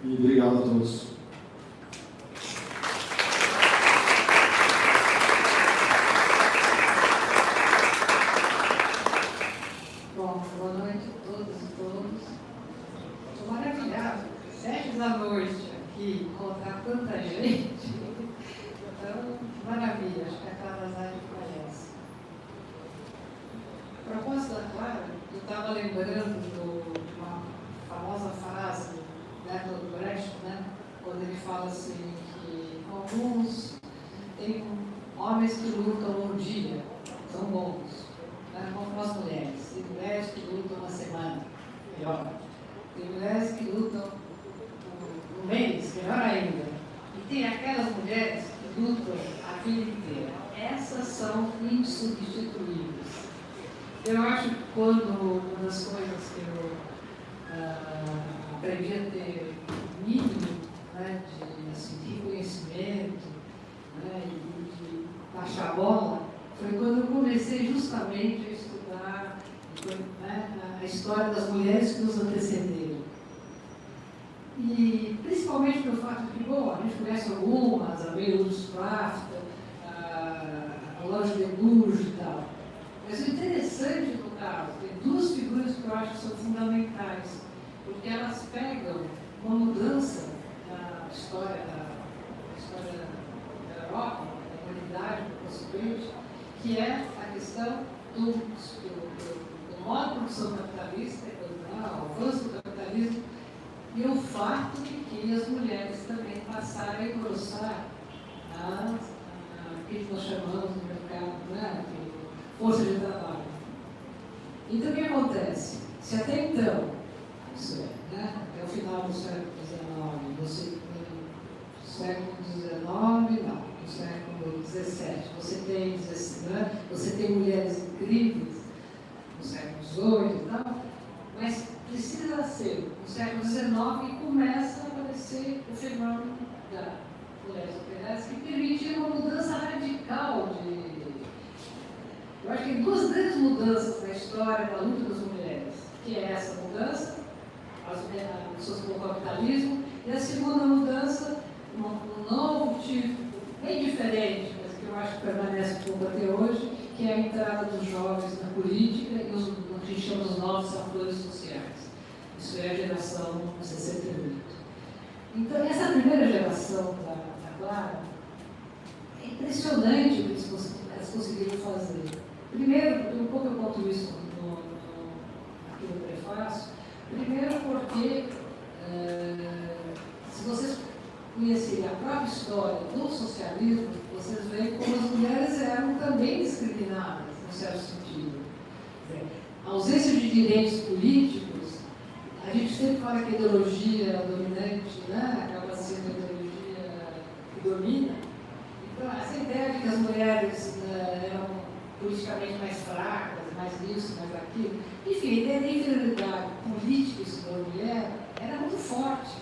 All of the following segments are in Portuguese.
E obrigado a todos. Bom, boa noite a todas e todos. Estou maravilhado, 7 da noite aqui, encontrar tanta gente. Então, maravilha, acho que a Clara Zay conhece. A propósito da Clara, eu estava lembrando de uma famosa frase do Bertolt Brecht, né? Quando ele fala assim que alguns tem homens que lutam um dia, são bons, né? Como as mulheres. Tem mulheres que lutam uma semana, melhor. Tem mulheres que lutam um mês, melhor ainda. E tem aquelas mulheres que lutam a vida inteira. Essas são insubstituíveis. Eu acho que uma das coisas que eu aprendi a ter mínimo, né, de reconhecimento, né, e de baixar a bola, foi quando eu comecei justamente a estudar, né, a história das mulheres que nos antecederam. E principalmente pelo fato de que, bom, a gente conhece algumas, a Meryl Streep, a Loge de Gouges e tal. Mas o interessante do caso, tem duas figuras que eu acho que são fundamentais, porque elas pegam uma mudança na história da Europa, da humanidade, consequente, que é a questão do modo de produção capitalista, o avanço do capitalismo, e o fato de que as mulheres também passaram a engrossar o que nós chamamos no mercado, né, de força de trabalho. Então, o que acontece? Se até então, isso é, né, até o final do século XIX, no século XIX, não, no século XVII, você tem mulheres incríveis, no século XVIII e tal, mas precisa ser no século XIX que começa a aparecer o fenômeno das mulheres operárias, que permite uma mudança radical de... Eu acho que tem duas grandes mudanças na história da luta das mulheres, que é essa mudança, as pessoas com o capitalismo, e a segunda mudança, um novo tipo, bem diferente, mas que eu acho que permanece um pouco até hoje, que é a entrada dos jovens na política e o que a gente chama de novos atores sociais. Isso é a geração 68. Então, essa primeira geração da Clara, é impressionante o que elas conseguiram fazer. Primeiro, porque um pouco eu conto isso aqui no prefácio, primeiro porque, se vocês conhecerem a própria história do socialismo, vocês veem como as mulheres eram também discriminadas, no certo sentido. A ausência de direitos políticos, a gente sempre fala que a ideologia dominante, né, acaba sendo a ideologia que domina. Então, essa ideia de que as mulheres eram politicamente mais fracas, mais isso, mais aquilo, enfim, a ideia da inferioridade política sobre a mulher era muito forte.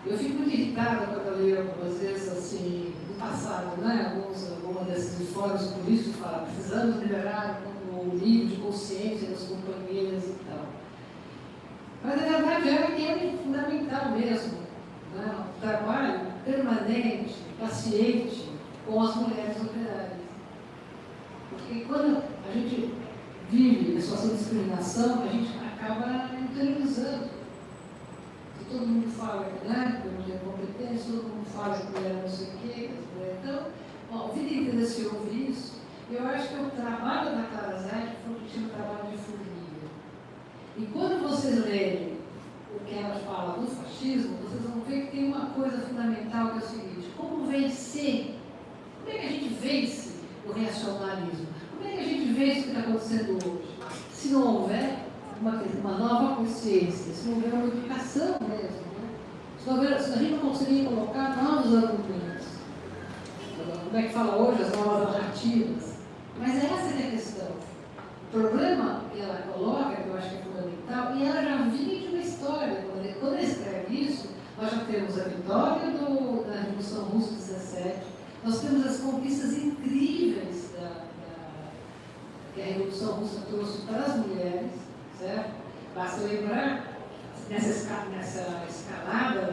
Eu fico muito irritada quando eu leio algumas vezes, assim, no passado, né, alguma desses fóruns políticos falam, precisamos liberar o nível de consciência das companheiras e tal. Mas a verdade era que era fundamental mesmo, né, o trabalho permanente, paciente com as mulheres operárias. Porque quando a gente vive a situação de discriminação, a gente acaba internalizando. Todo mundo fala, né, que eu não tenho competência, todo mundo fala que mulher não sei o quê, então, a vida inteira se ouve isso. Eu acho que o trabalho da Clara Zay foi um trabalho de formiga. E quando vocês lerem o que ela fala do fascismo, vocês vão ver que tem uma coisa fundamental que é o seguinte: como vencer? Como é que a gente vence o reacionarismo? Como é que a gente vence o que está acontecendo hoje? Se não houver uma nova consciência, se não houver uma educação mesmo, né? Se a gente não conseguir colocar novos argumentos, como é que fala hoje, as novas narrativas, mas essa é a questão. O problema que ela coloca, que eu acho que é fundamental, e ela já vinha de uma história. Quando ela escreve isso, nós já temos a vitória da Revolução Russa de 17, nós temos as conquistas incríveis que a Revolução Russa trouxe para as mulheres, certo? Basta lembrar nessa escalada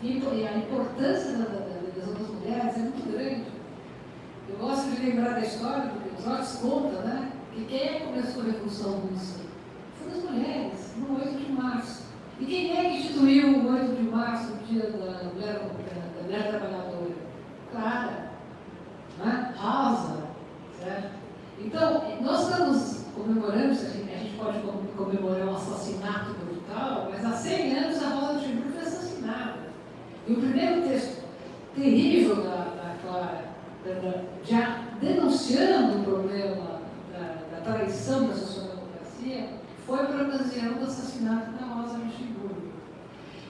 E a importância da adesão das mulheres é muito grande. Eu gosto de lembrar da história, porque Trotsky conta, né, que quem começou a Revolução Russa foram as mulheres, no 8 de março. E quem é que instituiu o 8 de março, o dia da mulher trabalhadora? Clara, né? Rosa, certo? Então, nós estamos comemorando, a gente pode comemorar um assassinato brutal, mas há 100 anos a Rosa Luxemburgo foi assassinada. E o primeiro texto terrível da Clara, já denunciando o problema da traição da social-democracia, foi por ocasião do assassinato da Rosa Luxemburgo.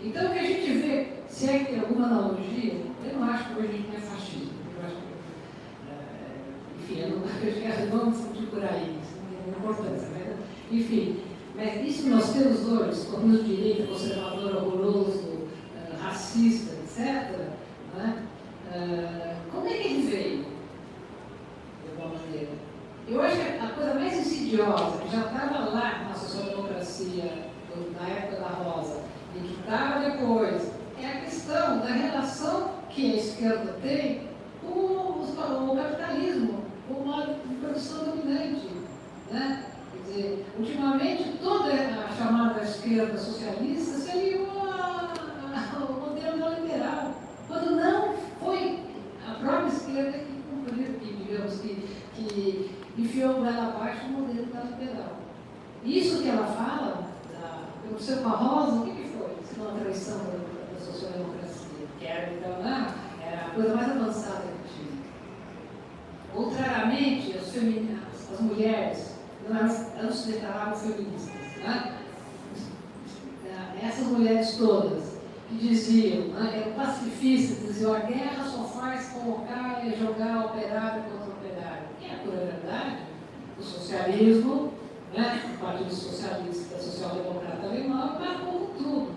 Então, o que a gente vê, se é que tem alguma analogia, eu não acho que hoje a gente não é fascismo. Eu acho que, enfim, eu não vou discutir por aí, isso não tem importância, né? Enfim, mas isso nós temos hoje, como de direita, conservador, horroroso, racista, etc., né? Como é que ele veio? De alguma maneira. Eu acho que a coisa mais insidiosa, que já estava lá na social-democracia, na época da Rosa, e que estava depois, é a questão da relação que a esquerda tem com o capitalismo, com uma produção dominante. Né? Quer dizer, ultimamente, toda a chamada esquerda socialista se aliou ao modelo neoliberal, quando não foi a própria esquerda que cumpriu, digamos, que enfiou ela abaixo no modelo neoliberal. Isso que ela fala, aconteceu com a Rosa, o que foi? Se não a traição da social-democracia, que era, então, era a coisa mais avançada que tinha. Outra raramente, as mulheres não se declaravam feministas. Né? Essas mulheres todas que diziam, né, eram pacifistas, diziam a guerra só faz colocar e jogar operário contra operário. E é pura verdade. O socialismo, né, o Partido Socialista, Social-Democrata Alemão, marcou com tudo.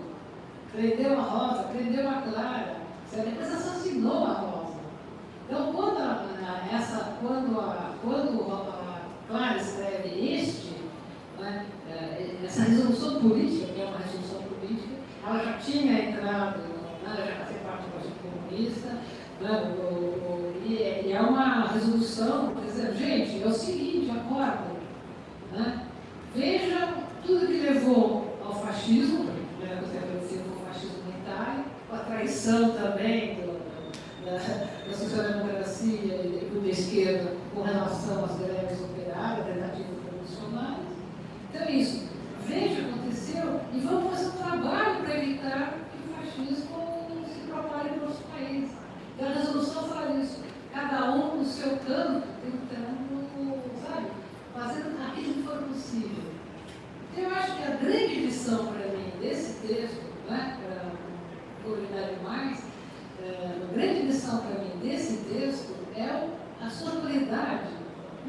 Prendeu a Rosa, prendeu a Clara, depois assassinou a Rosa. Então, quando a Clara escreve né, essa resolução política, que é uma resolução política, ela já tinha entrado, ela já fazia parte do Partido Comunista, né, e é uma resolução, quer dizer, gente, é o seguinte, acorda, né, veja tudo que levou ao fascismo, né, você vai dizer que foi o fascismo unitário, a traição também da social-democracia e da esquerda com relação às greves operárias, tentativas revolucionárias. Então é isso. Veja o que aconteceu e vamos fazer um trabalho para evitar que o fascismo se propague para outros países. Então a resolução fala isso. Cada um no seu campo, tentando, sabe, fazendo aquilo que for possível. Então eu acho que a grande lição para mim desse texto, né, para coordenar mais, a grande lição para mim desse texto é a sororidade.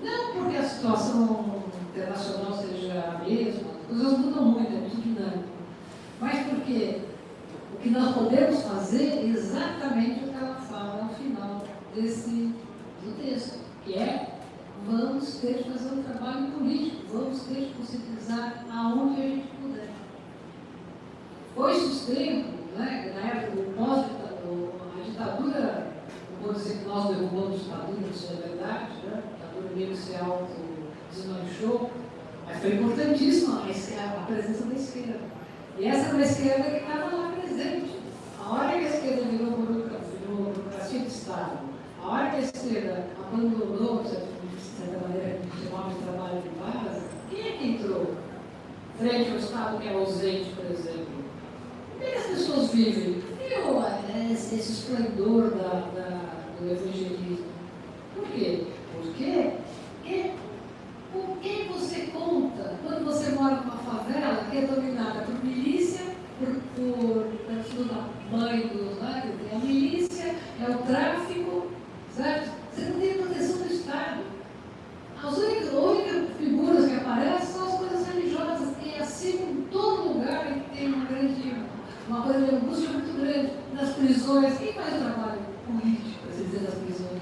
Não porque a situação internacional seja a mesma, as coisas mudam muito, é muito dinâmico, mas porque o que nós podemos fazer é exatamente o que ela fala ao final do texto, que é: vamos ter que fazer um trabalho político, vamos ter que conscientizar aonde a gente puder. Foi-se os tempos, né, na época do a ditadura, não vou dizer que nós derrubamos a ditadura, isso é verdade, né? A ditadura meio que se auto-desmanchou, mas foi importantíssima a presença da esquerda. E essa era uma esquerda que estava lá presente. A hora que a esquerda virou burocracia de Estado, a hora que a esquerda abandonou, de certa maneira, que chamava de trabalho de base, quem é que entrou frente ao Estado que é ausente, por exemplo? Como é que as pessoas vivem? E esse esplendor do evangelismo. Por quê? Porque com quem você conta quando você mora numa favela que é dominada por milícia, por mãe dos, né? A milícia é o tráfico, certo? Você não tem proteção do Estado. As únicas figuras que aparecem são as coisas religiosas, e assim em todo lugar que tem uma coisa de angústia muito grande. Nas prisões, quem faz o trabalho político, para dizer, das prisões?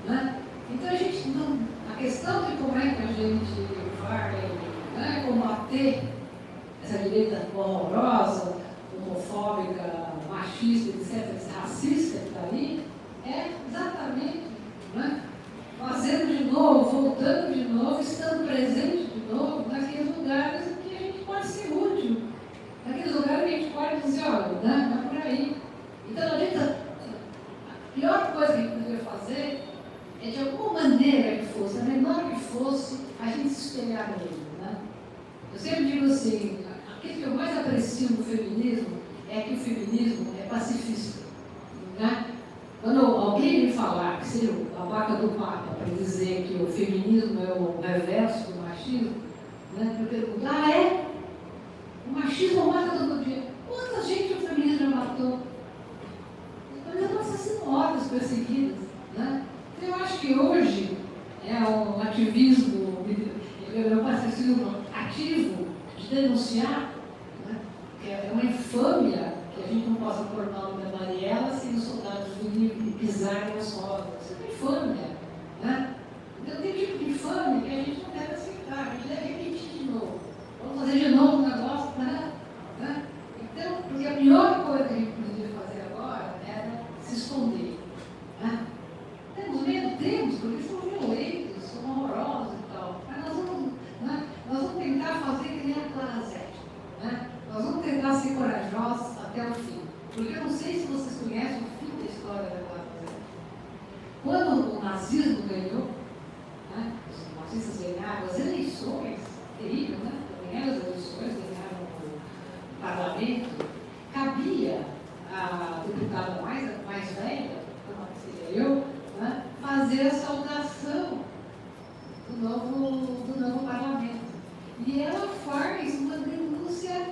Né? Então a questão de como é que a gente vai, né, combater essa direita horrorosa, homofóbica, machista, etc., esse racista que está ali, é exatamente, né, fazendo de novo, voltando de novo, estando presente de novo naqueles lugares em que a gente pode ser útil, naqueles lugares que a gente pode dizer, olha, né, não é por aí. Então, a pior coisa que a gente poderia fazer é, de alguma maneira que fosse, a menor que fosse, a gente se espelhar nele. Né? Eu sempre digo assim, aquilo que eu mais aprecio no feminismo é que o feminismo é pacifista. Né? Quando alguém me falar que seria a vaca do Papa para dizer que o feminismo é o reverso do machismo, né? Eu pergunto, é? O machismo mata todo dia. Quanta gente o feminismo já matou? Mas não assassinou horas perseguidas. Né? Então, eu acho que hoje é um ativismo, ativo de denunciar, né? Que é uma infâmia que a gente não possa pôr o nome da Mariela sem os soldados virem pisarem as rodas. Isso é uma infâmia. Né? Então, tem tipo de infâmia que a gente não deve aceitar, a gente deve repetir de novo. Vamos fazer de novo um negócio, né? Então, porque a pior coisa que a gente podia fazer agora era se esconder. Né? Temos medo? Temos, porque são violentos, são horrorosos e tal. Mas nós vamos tentar fazer que nem a Clara Zetkin. Né? Nós vamos tentar ser corajosos até o fim. Porque eu não sei se vocês conhecem o fim da história da Clara Zetkin. Quando o nazismo ganhou, né, os nazistas ganharam as eleições, terrível, né? Ganharam as eleições, ganharam o parlamento, cabia a deputada mais velha, como seria eu, né, fazer a saudação do novo parlamento. E ela faz uma denúncia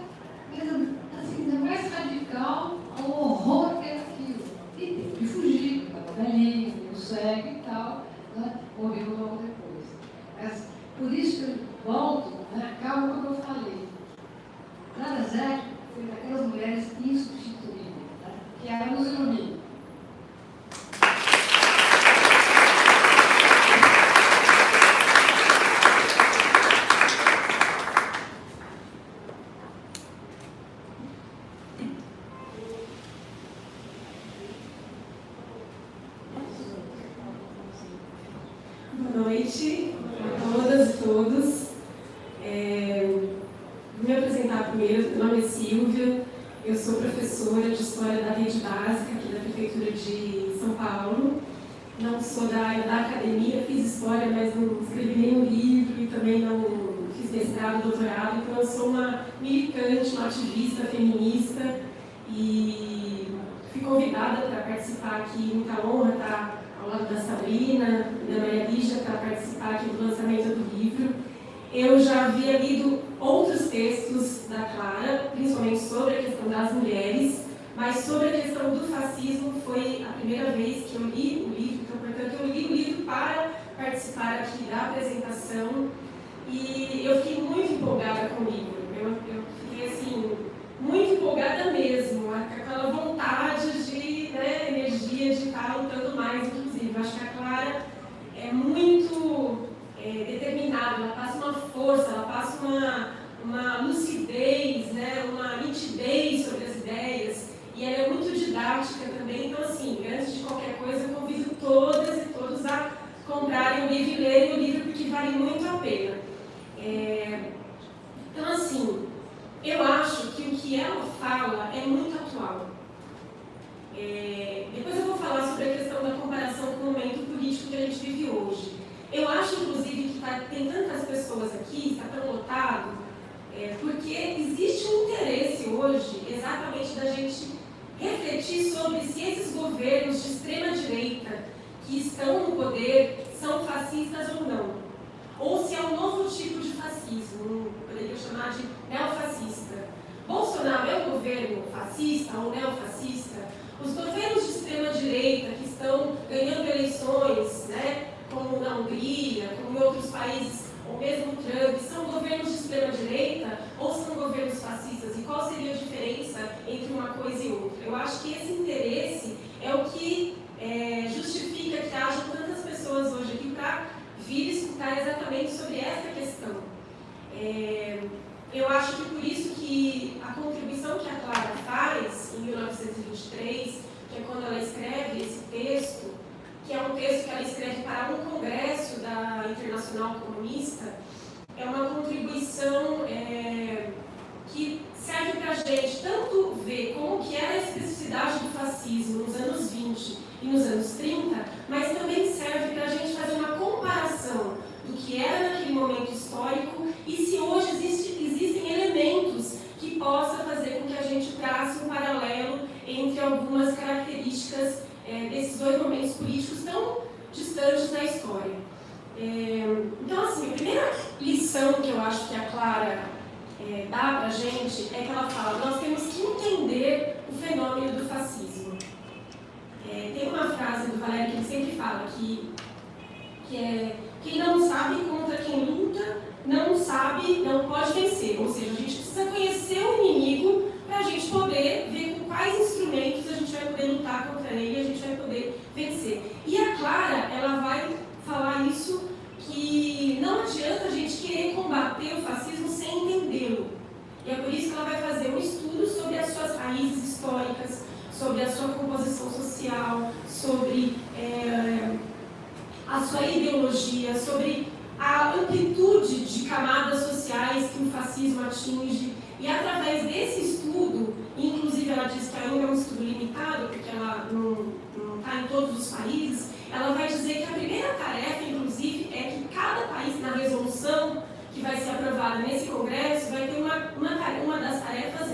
assim, ainda mais radical ao horror que é aquilo. E teve que fugir, estava velhinho, não segue e tal, né, morreu logo depois. Mas, por isso que eu volto, né, calma como eu falei. Clara Zetkin foi daquelas mulheres insubstituíveis, né, que ela nos ilumina. Boa noite a todas e todos. Vou me apresentar primeiro. Meu nome é Silvia, eu sou professora de História da Rede Básica aqui da Prefeitura de São Paulo. Não sou da área da academia, fiz História, mas não escrevi nenhum livro e também não fiz mestrado, doutorado. Então eu sou uma militante, uma ativista feminista e fui convidada para participar aqui, muita honra estar ao lado da Sabrina e da Maria Lígia para participar aqui do lançamento do livro. Eu já havia lido outros textos da Clara, principalmente sobre a questão das mulheres, mas sobre a questão do fascismo foi a primeira vez que eu li o livro, então, portanto, eu li o livro para participar aqui da apresentação e eu fiquei muito empolgada com o livro. Eu fiquei, assim, muito empolgada mesmo, com aquela vontade de, né, energia de estar lutando mais, inclusive. Eu acho que a Clara é muito determinada, ela passa uma força, ela passa uma lucidez, né, uma nitidez sobre as ideias, e ela é muito didática também. Então, assim, antes de qualquer coisa, eu convido todas e todos a comprarem o livro e lerem o livro, porque vale muito a pena. Então, assim, eu acho que o que ela fala é muito atual. Depois eu vou falar sobre a questão da comparação com o momento político que a gente vive hoje. Eu acho, inclusive, que tem tantas pessoas aqui, está tão lotado, porque existe um interesse hoje, exatamente, da gente refletir sobre se esses governos de extrema-direita que estão no poder são fascistas ou não. Ou se é um novo tipo de fascismo, poderia chamar de neofascista. Bolsonaro é um governo fascista ou neofascista? Os governos de extrema-direita que estão ganhando eleições, né, como na Hungria, como em outros países, ou mesmo Trump, são governos de extrema-direita ou são governos fascistas? E qual seria a diferença entre uma coisa e outra? Eu acho que esse interesse é o que justifica que haja tantas pessoas hoje aqui para vir escutar exatamente sobre essa questão. eu acho que por isso que a contribuição que a Clara faz em 1923, que é quando ela escreve esse texto, que é um texto que ela escreve para um congresso da Internacional Comunista, é uma contribuição que serve para a gente tanto ver como que era a especificidade do fascismo nos anos 20 e nos anos 30, mas também serve para a gente fazer uma comparação do que era naquele momento histórico e se hoje existem elementos que possa fazer com que a gente trace um paralelo entre algumas características desses dois momentos políticos tão distantes na história. Então, assim, a primeira lição que eu acho que a Clara dá para a gente é que ela fala: nós temos que entender o fenômeno do fascismo. Tem uma frase do Valério que ele sempre fala que é: quem não sabe contra quem luta, não sabe, não pode vencer. Ou seja, a gente precisa conhecer o inimigo para a gente poder ver com quais instrumentos a gente vai poder lutar contra ele e a gente vai poder vencer. E a Clara, ela vai falar isso, que não adianta a gente querer combater o fascismo sem entendê-lo. E é por isso que ela vai fazer um estudo sobre as suas raízes históricas, sobre a sua composição social, sobre a sua ideologia, sobre a amplitude de camadas sociais que o fascismo atinge. E através desse estudo, inclusive ela diz que ainda é um estudo limitado, porque ela não está em todos os países, ela vai dizer que a primeira tarefa, inclusive, é que cada país, na resolução que vai ser aprovada nesse congresso, vai ter uma das tarefas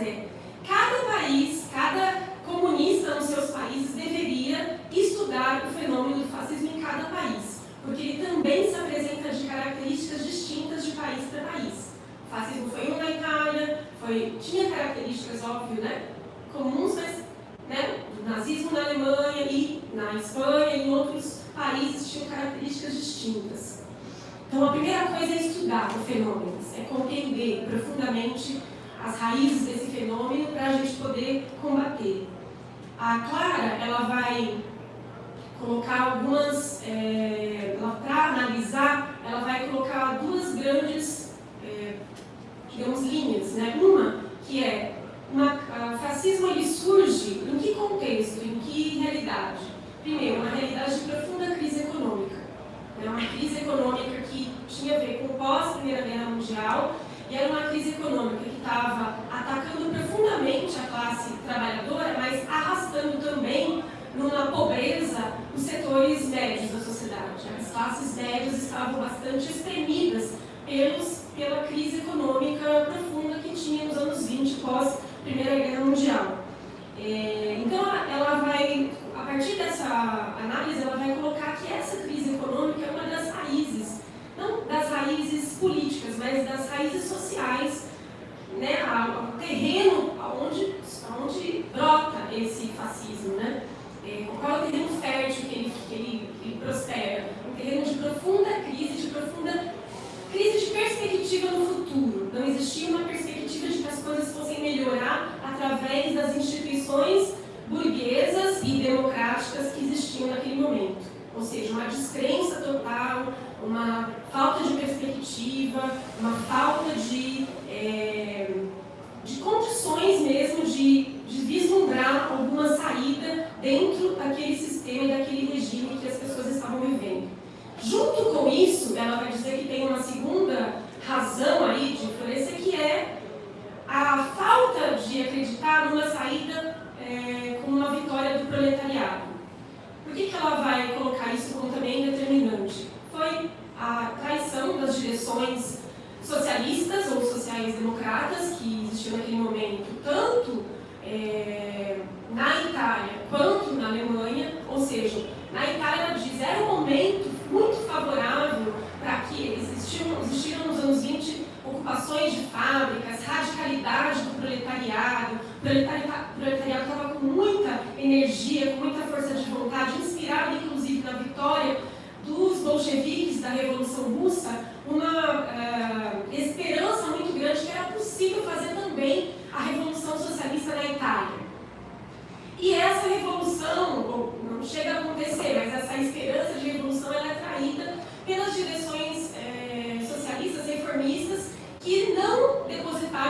cada país, cada comunista nos seus países deveria estudar o fenômeno do fascismo em cada país, porque ele também se apresenta de características distintas de país para país. O fascismo foi na Itália, tinha características, óbvio, comuns, mas o nazismo na Alemanha e na Espanha e em outros países tinham características distintas. Então, a primeira coisa é estudar o fenômeno, é compreender profundamente as raízes desse fenômeno para a gente poder combater. A Clara, ela vai colocar algumas, para analisar, ela vai colocar duas grandes, digamos, linhas. Uma que é, o fascismo ele surge em que contexto, em que realidade? Primeiro, uma realidade de profunda crise econômica. É uma crise econômica que tinha a ver com pós-Primeira Guerra Mundial, e era uma crise econômica que estava atacando profundamente a classe trabalhadora, mas arrastando também numa pobreza os setores médios da sociedade. As classes médias estavam bastante espremidas pela crise econômica profunda que tinha nos anos 20, pós-Primeira Guerra Mundial. Então, ela vai, a partir dessa análise, ela vai colocar que essa crise econômica é uma das raízes, não das raízes políticas, mas das raízes sociais, o terreno onde brota esse fascismo, qual é o terreno fértil que ele prospera? Um terreno de profunda crise de perspectiva no futuro. Não existia uma perspectiva de que as coisas fossem melhorar através das instituições burguesas e democráticas que existiam naquele momento. Ou seja, uma descrença total, uma falta de perspectiva, uma falta de condições mesmo de vislumbrar alguma saída dentro daquele sistema e daquele regime que as pessoas estavam vivendo. Junto com isso, ela vai dizer que tem uma segunda razão aí de influência, que é a falta de acreditar numa saída como uma vitória do proletariado. Por que ela vai colocar isso como também determinante? Foi a traição das direções socialistas ou sociais-democratas que existiam naquele momento, tanto na Itália quanto na Alemanha. Ou seja, na Itália, ela diz, era um momento muito favorável para que existiram nos anos 20 ocupações de fábricas, radicalidade do proletariado. O proletariado estava com muita energia, com muita força de vontade, inspirado inclusive na vitória dos bolcheviques da Revolução Russa, uma esperança muito grande que era possível fazer também a Revolução Socialista na Itália. E essa revolução, não chega a acontecer, mas essa esperança de revolução ela é traída pelas direções socialistas, reformistas, que não depositaram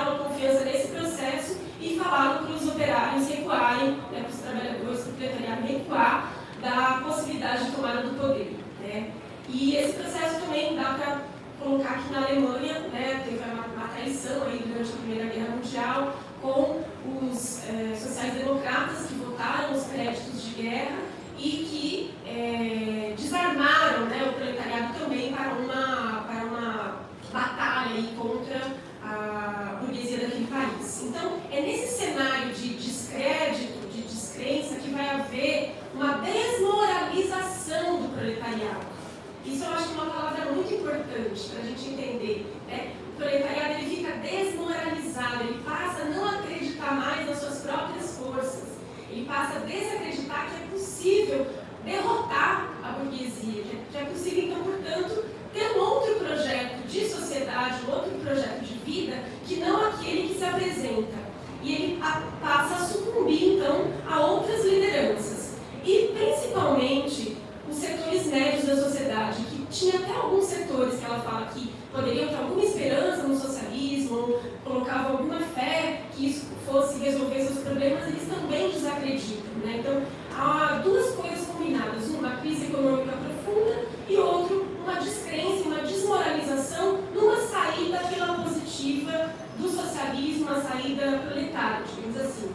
importante para a gente entender, né? O proletariado ele fica desmoralizado, ele passa a não acreditar mais nas suas próprias forças, ele passa a desacreditar que é possível derrotar a burguesia, que é possível, então, portanto, ter um outro projeto de sociedade, um outro projeto de vida, que não aquele que se apresenta. E ele passa a sucumbir, então, a outras lideranças. E, principalmente, os setores médios da sociedade, que tinha até alguns setores que ela fala que poderiam ter alguma esperança no socialismo, colocavam alguma fé que isso fosse resolver seus problemas, eles também desacreditam, né? Então, há duas coisas combinadas, uma crise econômica profunda e outro, uma descrença, uma desmoralização numa saída pela positiva do socialismo, uma saída proletária, digamos assim.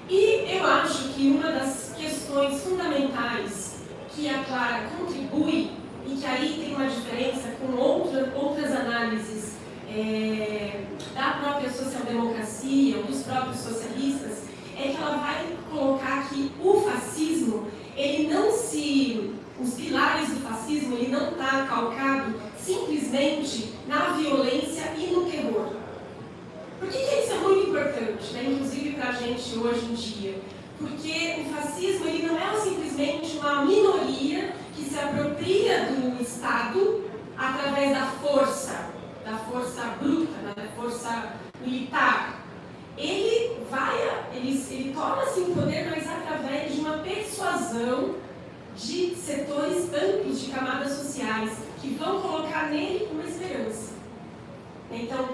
E eu acho que uma das questões fundamentais que a Clara contribui, e que aí tem uma diferença com outras análises da própria social-democracia, ou dos próprios socialistas, é que ela vai colocar que o fascismo, ele não se... Os pilares do fascismo, ele não está calcado simplesmente na violência e no terror. Por que isso é muito importante, né? Inclusive para a gente hoje em dia? Porque o fascismo ele não é simplesmente uma minoria que se apropria do Estado através da força bruta, da força militar. Ele torna-se um poder, mas através de uma persuasão de setores amplos, de camadas sociais, que vão colocar nele uma esperança. Então,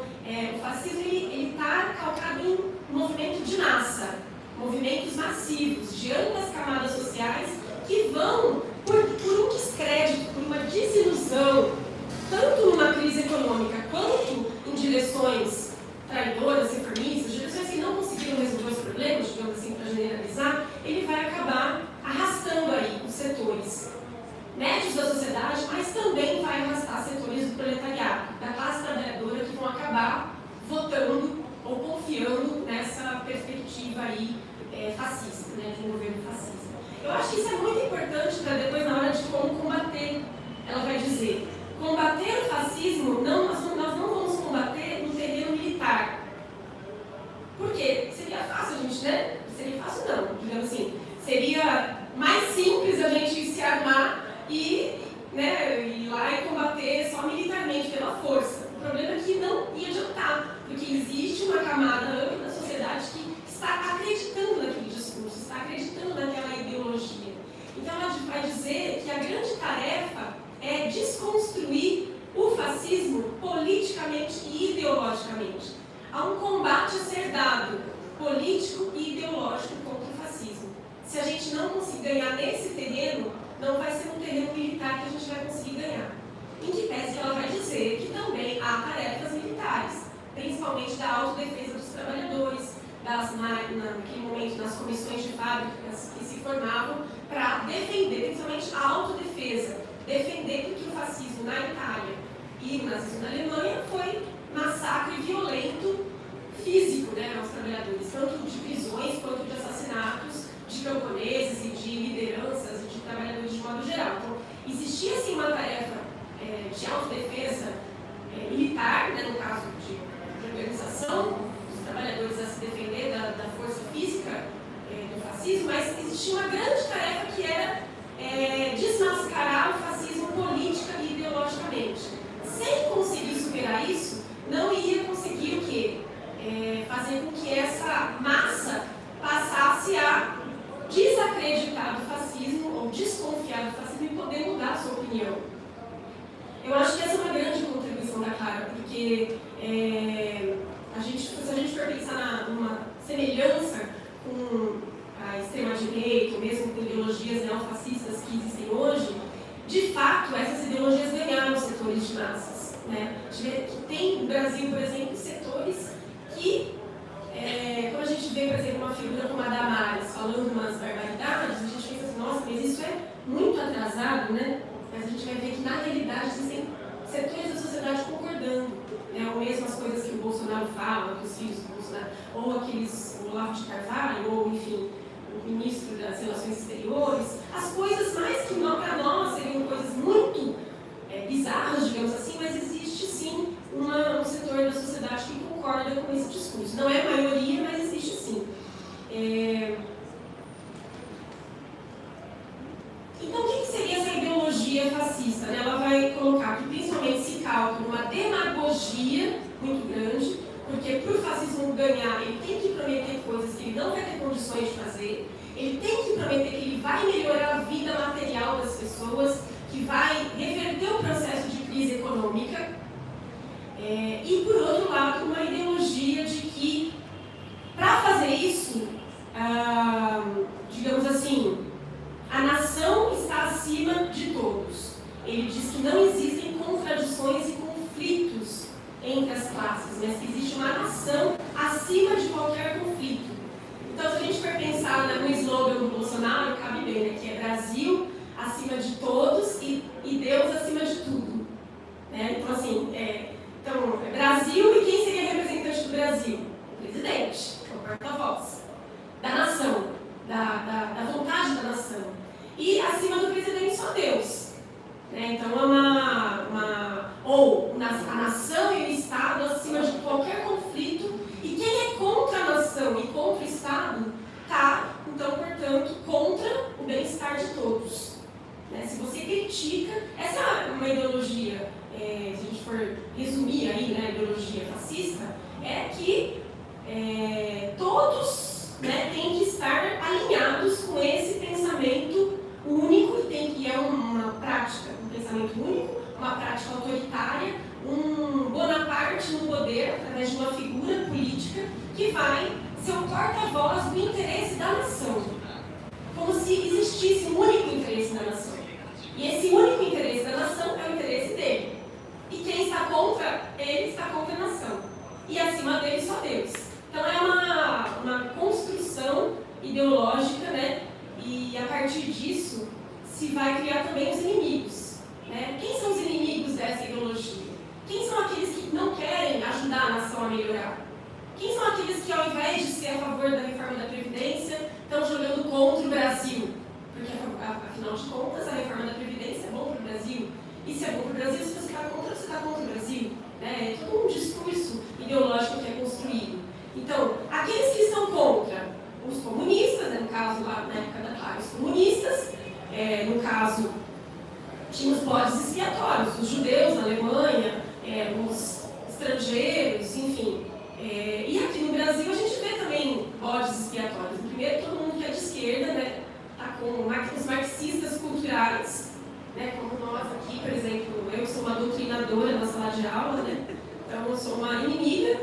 o fascismo está calcado em um movimento de massa, movimentos massivos, de amplas camadas sociais, que vão, por um descrédito, por uma desilusão, tanto numa crise econômica, quanto em direções traidoras, reformistas, direções que não conseguiram resolver os problemas, digamos assim, para generalizar, ele vai acabar arrastando aí os setores médios da sociedade, mas também vai arrastar setores do proletariado, da classe trabalhadora, que vão acabar votando ou confiando nessa perspectiva aí fascista, né, de um governo fascista. Eu acho que isso é muito importante para depois, na hora de como combater. Ela vai dizer, combater o fascismo, nós não vamos combater no terreno militar. Por quê? Seria fácil a gente, né? Seria fácil não, digamos assim. Seria mais simples a gente se armar e ir lá e combater só militarmente, pela força. O problema é que não ia adiantar, porque existe uma camada ampla da sociedade que está acreditando naquele discurso, está acreditando naquela ideologia. Então ela vai dizer que a grande tarefa é desconstruir o fascismo politicamente e ideologicamente. Há um combate a ser dado, político e ideológico, contra o fascismo. Se a gente não conseguir ganhar nesse terreno, não vai ser um terreno militar que a gente vai conseguir ganhar. Em que pese ela vai dizer que também há tarefas militares, principalmente da autodefesa dos trabalhadores, naquele momento nas comissões de fábricas que se formavam para defender, principalmente a autodefesa, defender porque o fascismo na Itália e o nazismo na Alemanha foi massacre violento físico, né, aos trabalhadores, tanto de prisões quanto de assassinatos de camponeses e de lideranças e de trabalhadores de modo geral. Então, existia sim uma tarefa de autodefesa militar, né, no caso de organização dos trabalhadores a se defender da força física do fascismo, mas existia uma grande tarefa que era desmascarar o fascismo política e ideologicamente. Sem conseguir superar isso, não ia conseguir o quê? Fazer com que essa massa passasse a desacreditar do fascismo ou desconfiar do fascismo e poder mudar a sua opinião. Eu acho que essa é uma grande contribuição da Clara, porque se a gente for pensar numa semelhança com a extrema-direita, ou mesmo com ideologias neofascistas que existem hoje, de fato, essas ideologias ganharam os setores de massas. Né? A gente vê que tem no Brasil, por exemplo, setores que, quando a gente vê, por exemplo, uma figura como a Damares falando umas barbaridades, a gente pensa assim, nossa, mas isso é muito atrasado, né? Mas a gente vai ver que, na realidade, existem setores da sociedade concordando, né? Ou mesmo as coisas que o Bolsonaro fala, que os filhos do Bolsonaro, ou o Olavo de Carvalho, ou, enfim, o ministro das Relações Exteriores, as coisas mais que para nós seriam coisas muito fascista, né, ela vai colocar que principalmente se calca numa demagogia muito grande, porque para o fascismo ganhar, ele tem que prometer coisas que ele não vai ter condições de fazer, ele tem que prometer que ele vai melhorar a vida material das pessoas, que vai reverter o processo de crise econômica, e, por outro lado, uma ideologia de que, para fazer isso, digamos assim, a nação está acima de todos. Ele diz que não existem contradições e conflitos entre as classes, mas que existe uma nação acima de qualquer conflito. Então, se a gente for pensar no slogan do Bolsonaro, cabe bem, né, que é Brasil acima de todos e Deus acima de tudo. Né? Então, assim, Brasil, e quem seria representante do Brasil? O presidente, o porta-voz da nação, da vontade da nação. E acima do presidente só Deus. Né? Então, a nação e o Estado acima de qualquer conflito, e quem é contra a nação e contra o Estado está, então, portanto, contra o bem-estar de todos. Né? Se você critica, essa é uma ideologia, se a gente for resumir aí, né, a ideologia fascista, é que todos, né, têm que estar alinhados com esse pensamento único, que é uma prática, um pensamento único, uma prática autoritária, um Bonaparte no poder, através de uma figura política que vai ser o porta-voz do interesse da nação, como se existisse um único interesse da nação. E esse único interesse da nação é o interesse dele. E quem está contra ele está contra a nação. E acima dele só Deus. Então é uma construção ideológica, né? E a partir disso se vai criar também os inimigos. Né? Quem são os inimigos dessa ideologia? Quem são aqueles que não querem ajudar a nação a melhorar? Quem são aqueles que, ao invés de ser a favor da reforma da Previdência, estão jogando contra o Brasil? Porque, afinal de contas, a reforma da Previdência é bom para o Brasil. E se é bom para o Brasil, se você está contra o Brasil. Né? É todo um discurso ideológico que é construído. Então, aqueles que estão contra os comunistas, né, no caso lá na época da Clara, os comunistas, no caso, tinha os bodes expiatórios, os judeus na Alemanha, os estrangeiros, enfim. E aqui no Brasil a gente vê também bodes expiatórios. Primeiro, todo mundo que é de esquerda, né, está com os marxistas culturais, né, como nós aqui, por exemplo, eu sou uma doutrinadora na sala de aula, né, então eu sou uma inimiga,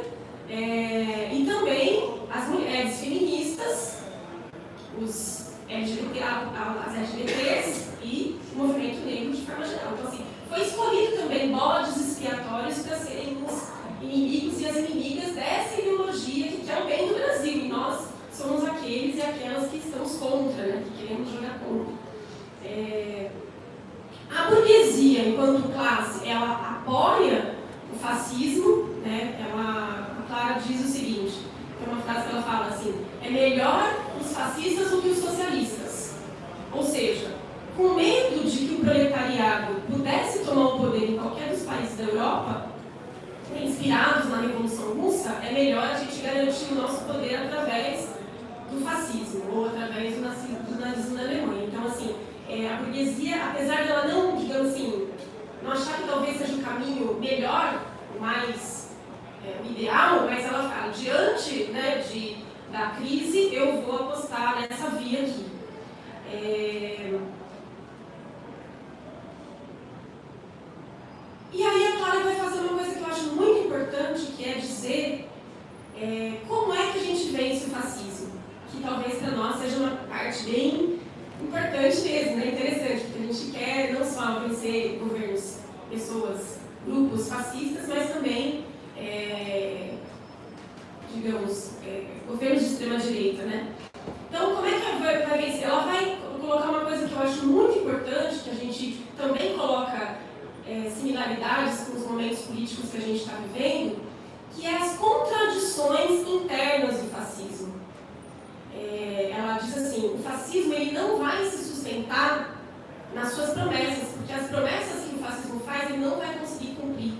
e também as mulheres feministas, os as LGBTs e o movimento negro de forma geral. Então, assim, foi escolhido também bodes expiatórios para serem os inimigos e as inimigas dessa ideologia que quer o bem do Brasil. E nós somos aqueles e aquelas que estamos contra, né, que queremos jogar contra. A burguesia, enquanto classe, ela apoia o fascismo, né? A Clara diz o seguinte, é uma frase que ela fala assim, é melhor os fascistas do que os socialistas. Ou seja, com medo de que o proletariado pudesse tomar o poder em qualquer dos países da Europa, inspirados na Revolução Russa, é melhor a gente garantir o nosso poder através do fascismo, ou através do nazismo na Alemanha. Então, assim, a burguesia, apesar dela não, digamos assim, não achar que talvez seja o caminho melhor, o mais ideal, mas ela fala, diante, né, da crise, eu vou apostar nessa via aqui. E aí a Clara vai fazer uma coisa que eu acho muito importante, que é dizer como é que a gente vence o fascismo, que talvez para nós seja uma parte bem importante mesmo, né? Interessante, porque a gente quer não só vencer governos, pessoas, grupos fascistas, mas também, digamos, governos de extrema-direita, né? Então, como é que ela vai vencer? Ela vai colocar uma coisa que eu acho muito importante, que a gente também coloca similaridades com os momentos políticos que a gente está vivendo, que é as contradições internas do fascismo. Ela diz assim, o fascismo ele não vai se sustentar nas suas promessas, porque as promessas que o fascismo faz ele não vai conseguir cumprir.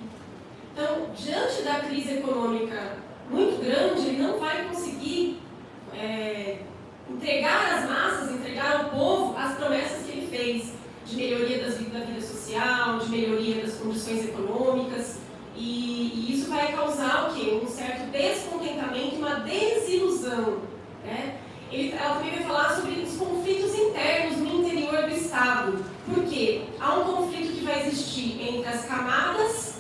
Então, diante da crise econômica muito grande, ele não vai conseguir entregar às massas, entregar ao povo as promessas que ele fez de melhoria da vida social, de melhoria das condições econômicas, e isso vai causar o quê? Um certo descontentamento e uma desilusão, né? Ela também vai falar sobre os conflitos internos no interior do Estado. Por quê? Há um conflito que vai existir entre as camadas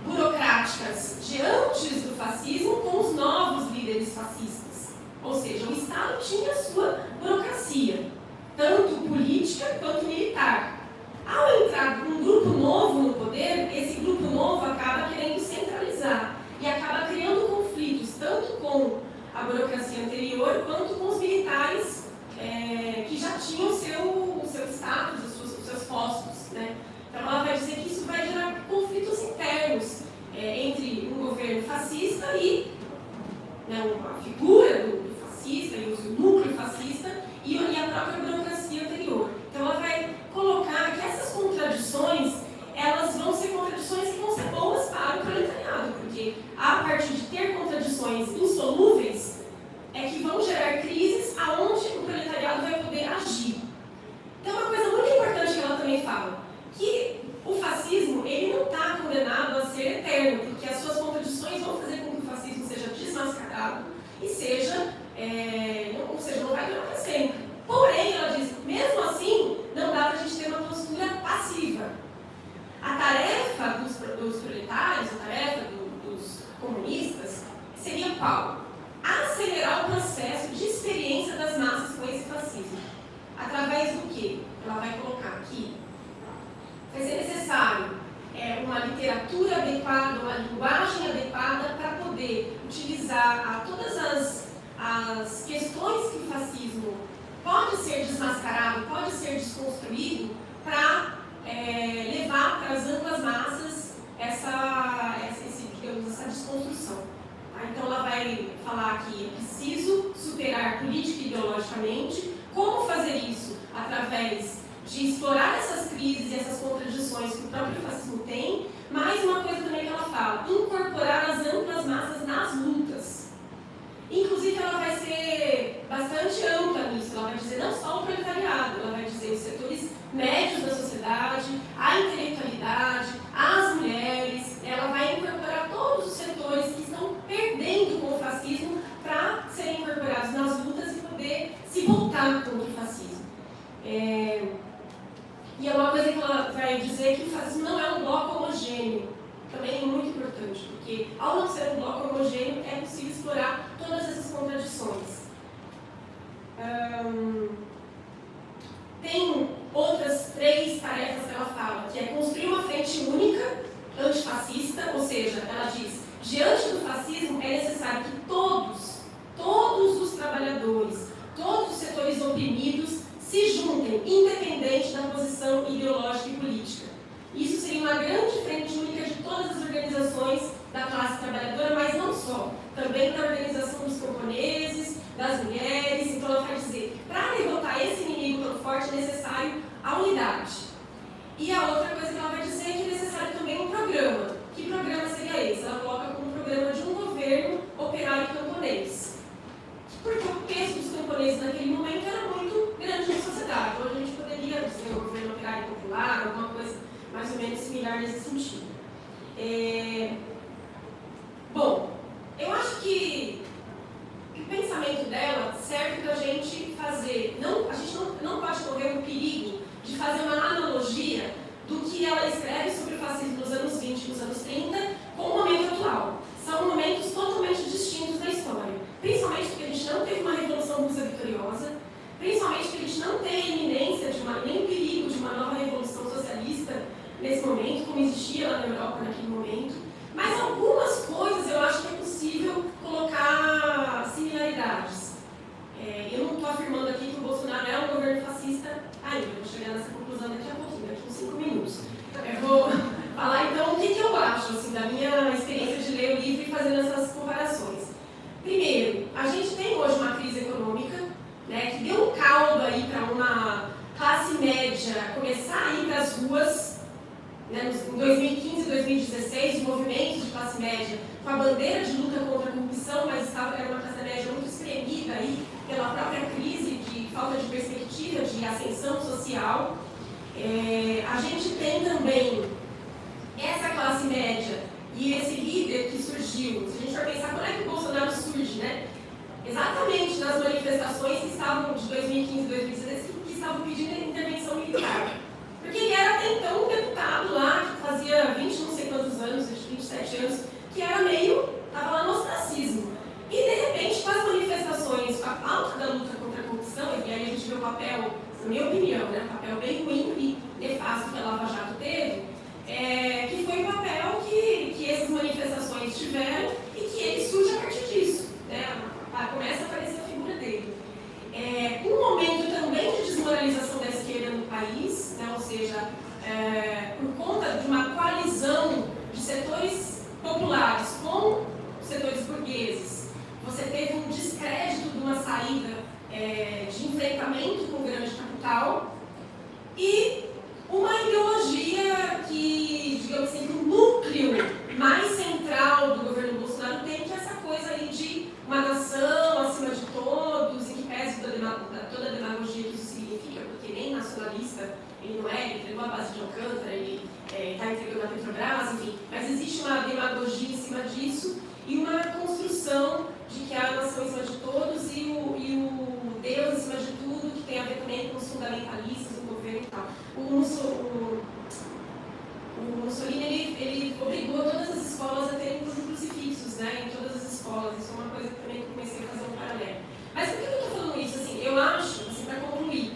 burocráticas de antes do fascismo com os novos líderes fascistas. Ou seja, o Estado tinha a sua burocracia, tanto política quanto militar. Ao entrar um grupo novo no poder, esse grupo novo acaba querendo centralizar e acaba criando conflitos, tanto com a burocracia anterior, quanto com os militares que já tinham o seu status, os seus postos, né? Então ela vai dizer que isso vai gerar conflitos internos entre um governo fascista e a figura do fascista e o núcleo fascista e a própria burocracia anterior. Então ela vai colocar que essas contradições, elas vão ser contradições que vão ser boas para o proletariado, porque a partir de ter contradições insolúveis, é que vão gerar crises aonde o proletariado vai poder agir. Então, uma coisa muito importante que ela também fala, que o fascismo, ele não está condenado a ser eterno, porque as suas contradições vão fazer com que o fascismo seja desmascarado e ou seja, não vai durar para sempre. Porém, ela diz, mesmo assim, não dá para a gente ter uma postura passiva. A tarefa dos proletários, a tarefa dos comunistas, seria qual? Acelerar o processo de experiência das massas com esse fascismo. Através do quê? Ela vai colocar aqui. Vai ser necessário uma literatura adequada, uma linguagem adequada para poder utilizar todas as questões que o fascismo pode ser desmascarado, pode ser desconstruído, para levar para as amplas massas essa desconstrução. Então ela vai falar que é preciso superar política e ideologicamente. Como fazer isso? Através de explorar essas crises e essas contradições que o próprio fascismo tem, mas uma coisa também que ela fala, incorporar as amplas massas nas lutas. Inclusive ela vai ser bastante ampla nisso, ela vai dizer não só o proletariado, ela vai dizer os setores médios da sociedade, a intelectualidade, as mulheres, ela vai incorporar todos os setores que estão perdendo com o fascismo para serem incorporados nas lutas e poder se voltar contra o fascismo. E é uma coisa que ela vai dizer que o fascismo não é um bloco homogêneo, também é muito importante, porque ao não ser um bloco homogêneo é possível explorar todas essas contradições. Tem outras 3 tarefas que ela fala, que é construir uma frente única antifascista, ou seja, ela diz, diante do fascismo é necessário que todos os trabalhadores, todos os setores oprimidos se juntem, independente da posição ideológica e política. Isso seria uma grande frente única de todas as organizações da classe trabalhadora, mas não só, também da organização dos camponeses, das mulheres. Então ela vai dizer, para derrotar esse inimigo tão forte é necessário a unidade. E a outra coisa que ela vai dizer é que é necessário também um programa. Que programa seria esse? Ela coloca como programa de um governo operário camponês. Porque o peso dos camponeses naquele momento era muito grande na sociedade. Hoje a gente poderia dizer um governo operário popular, alguma coisa mais ou menos similar nesse sentido. Bom, eu acho que o pensamento dela serve para a gente fazer, a gente não pode correr o perigo de fazer uma analogia do que ela escreve sobre o fascismo nos anos 20 e nos anos 30 com o momento atual. São momentos totalmente distintos da história, principalmente porque a gente não teve uma Revolução Russa vitoriosa, principalmente porque a gente não tem a iminência nem o perigo de uma nova revolução socialista nesse momento, como existia lá na Europa naquele momento. Mas algumas coisas eu acho que é possível colocar similaridades. Eu não estou afirmando aqui que o Bolsonaro é um governo fascista ainda, eu vou chegar nessa conclusão daqui a pouquinho, daqui a uns 5 minutos. Eu vou falar então o que eu acho assim, da minha experiência de ler o livro e fazendo essas comparações. Primeiro, a gente tem hoje uma crise econômica, né, que deu um caldo aí para uma classe média começar a ir para as ruas. Em 2015 e 2016, os movimentos de classe média com a bandeira de luta contra a corrupção, mas era uma classe média muito espremida aí pela própria crise de falta de perspectiva de ascensão social. A gente tem também essa classe média e esse líder que surgiu. Se a gente for pensar, quando é que o Bolsonaro surge, né? Exatamente nas manifestações que estavam de 2015 e 2016, que estavam pedindo a intervenção militar. Porque ele era até então um deputado lá, que fazia 20 não sei quantos anos, 27 anos, que era meio, estava lá no ostracismo. E de repente, com as manifestações, com a pauta da luta contra a corrupção, e aí a gente vê o papel, na minha opinião, né, um papel bem ruim e nefasto que a Lava Jato teve, que foi o papel que essas manifestações tiveram e que ele surge a partir disso. Né? Começa a aparecer a figura dele. Um momento também de desmoralização da esquerda no país, né? Ou seja, por conta de uma coalizão de setores populares com setores burgueses, você teve um descrédito de uma saída de enfrentamento com o grande capital e uma ideologia que, digamos assim, o núcleo mais central do governo Bolsonaro tem, que é essa coisa aí de uma nação acima de todos, em que pese toda a demagogia que isso significa, porque nem nacionalista ele não é, ele entregou a base de Alcântara, ele está entregando a Petrobras, enfim, mas existe uma demagogia em cima disso e uma construção de que há a nação em cima de todos e o Deus em cima de tudo, que tem a ver também com os fundamentalistas do governo e tal. O Mussolini, ele obrigou todas as escolas a terem crucifixos, né, em todas as escolas. Isso é uma coisa que também comecei a fazer um paralelo. Mas por que eu estou falando isso? Assim, eu acho, assim, para concluir,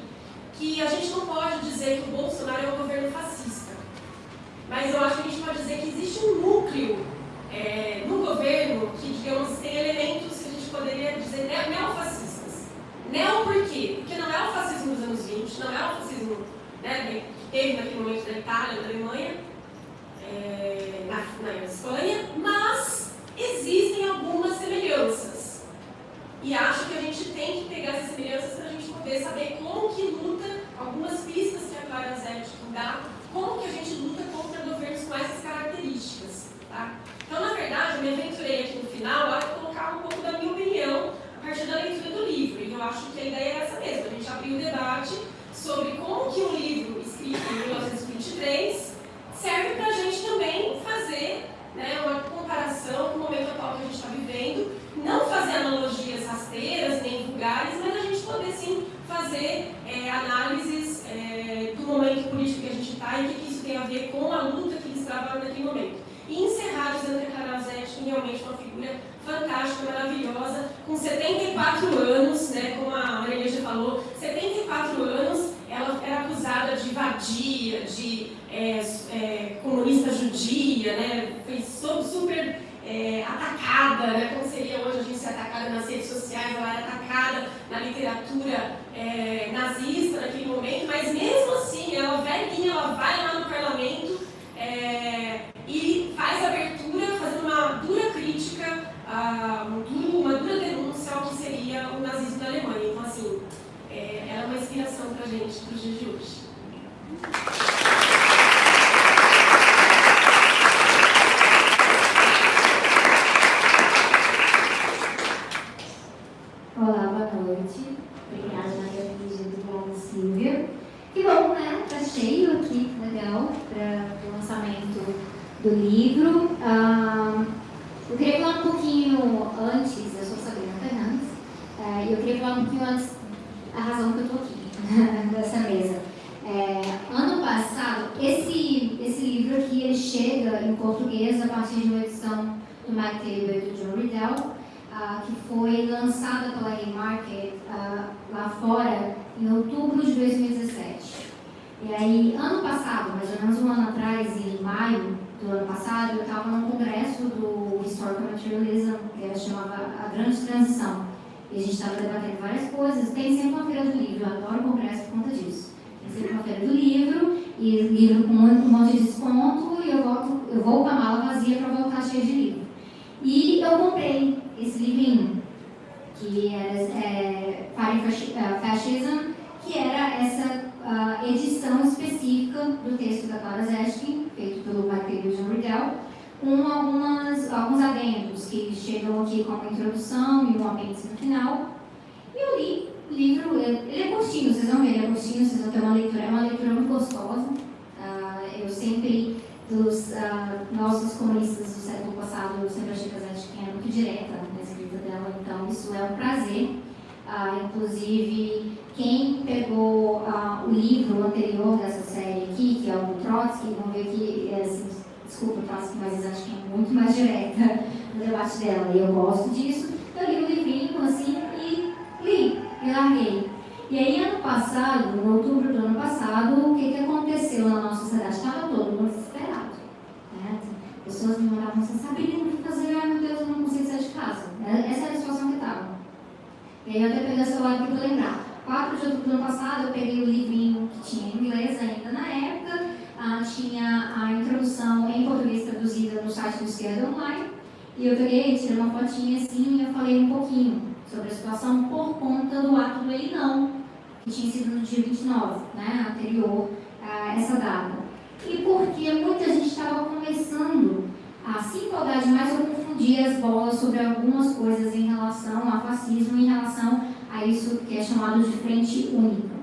que a gente não pode dizer que o Bolsonaro é um governo fascista. Mas eu acho que a gente pode dizer que existe um núcleo no governo que, digamos, tem elementos que a gente poderia dizer neofascistas. Neo por quê? Porque não é o fascismo dos anos 20, não é o fascismo, né, que teve naquele momento na Itália, na Alemanha, na Espanha, mas existem algumas semelhanças. E acho que a gente tem que pegar essas semelhanças para a gente poder saber como que luta, algumas pistas que a Clara Zete dá, como que a gente luta contra governos com essas características. Tá? Então, na verdade, eu me aventurei aqui no final a colocar um pouco da minha opinião a partir da leitura do livro. E eu acho que a ideia é essa mesmo, a gente abrir o debate sobre como que um livro escrito em 1923 serve para a gente também fazer, né, uma comparação com o momento atual que a gente está vivendo, não fazer analogias rasteiras nem vulgares, mas a gente poder sim fazer análises do momento político que a gente está e o que isso tem a ver com a luta que eles travaram naquele momento. E encerrar dizendo que a Clara Zete realmente uma figura fantástica, maravilhosa, com 74 anos, né, como a Maria já falou, 74 anos, ela era acusada de vadia, de comunista judia, né, foi super atacada, né, como seria hoje a gente ser atacada nas redes sociais, ela era atacada na literatura nazista naquele momento, mas mesmo assim, ela velhinha, ela vai lá no parlamento e faz abertura, fazendo uma dura crítica, uma dura denúncia ao que seria o nazismo na Alemanha. Então, assim, ela é uma inspiração para a gente, para os dias de hoje. Olá, boa noite. Obrigada, Maria Lígia, do bom, Silvia. Que bom, né? Tá cheio aqui, legal, para o lançamento do livro. Eu queria falar um pouquinho antes, eu sou Sabrina Fernandes, e eu queria falar um pouquinho antes a razão que eu estou aqui, dessa mesa. Ano passado, esse livro aqui, ele chega em português a partir de uma edição do Mike Taber e do John Riddell, que foi lançada pela Haymarket lá fora em outubro de 2017. E aí, ano passado, mais ou menos um ano atrás, em maio do ano passado, eu estava num congresso do Historical Materialism, que chamava A Grande Transição. E a gente estava debatendo várias coisas. Tem sempre uma feira do livro, eu adoro o congresso por conta disso. Tem sempre uma feira do livro, e livro com um monte de desconto, e eu vou com a mala vazia para voltar cheia de livro. E eu comprei esse livrinho, que era Fighting Fascism, que era essa edição específica do texto da Clara Zetkin, feito pelo Mike Taber e John Riddell, com alguns adendos que chegam aqui com uma introdução e um apêndice no final. E eu li livro, ele é curtinho, vocês vão ver, ele é curtinho, vocês vão ter uma leitura, é uma leitura muito gostosa. Eu sempre, nós os comunistas do século passado, eu sempre achei que a Zé Etkin é muito direta na escrita dela, então isso é um prazer. Inclusive, quem pegou o livro anterior dessa série aqui, que é o do Trotsky, vão ver que, desculpa Trotsky, mas acho que é muito mais direta no debate dela, e eu gosto disso. Eu li o livrinho assim e larguei. E aí, ano passado, em outubro do ano passado, o que aconteceu na nossa sociedade? Estava todo mundo desesperado. Né? Pessoas me moravam sem saber o que fazer, ai meu Deus, eu não consigo sair de casa. Essa era a situação que estava. E aí eu até peguei o celular aqui para lembrar. 4 de outubro do ano passado, eu peguei o livrinho que tinha em inglês ainda na época, tinha a introdução em português traduzida no site do Esquerda Online, e eu peguei, tirei uma fotinha assim e eu falei um pouquinho sobre a situação por conta do ato do Ele Não, que tinha sido no dia 29, né, anterior a essa data. E porque muita gente estava começando a se empolgar demais ou confundir as bolas sobre algumas coisas em relação ao fascismo, em relação a isso que é chamado de frente única.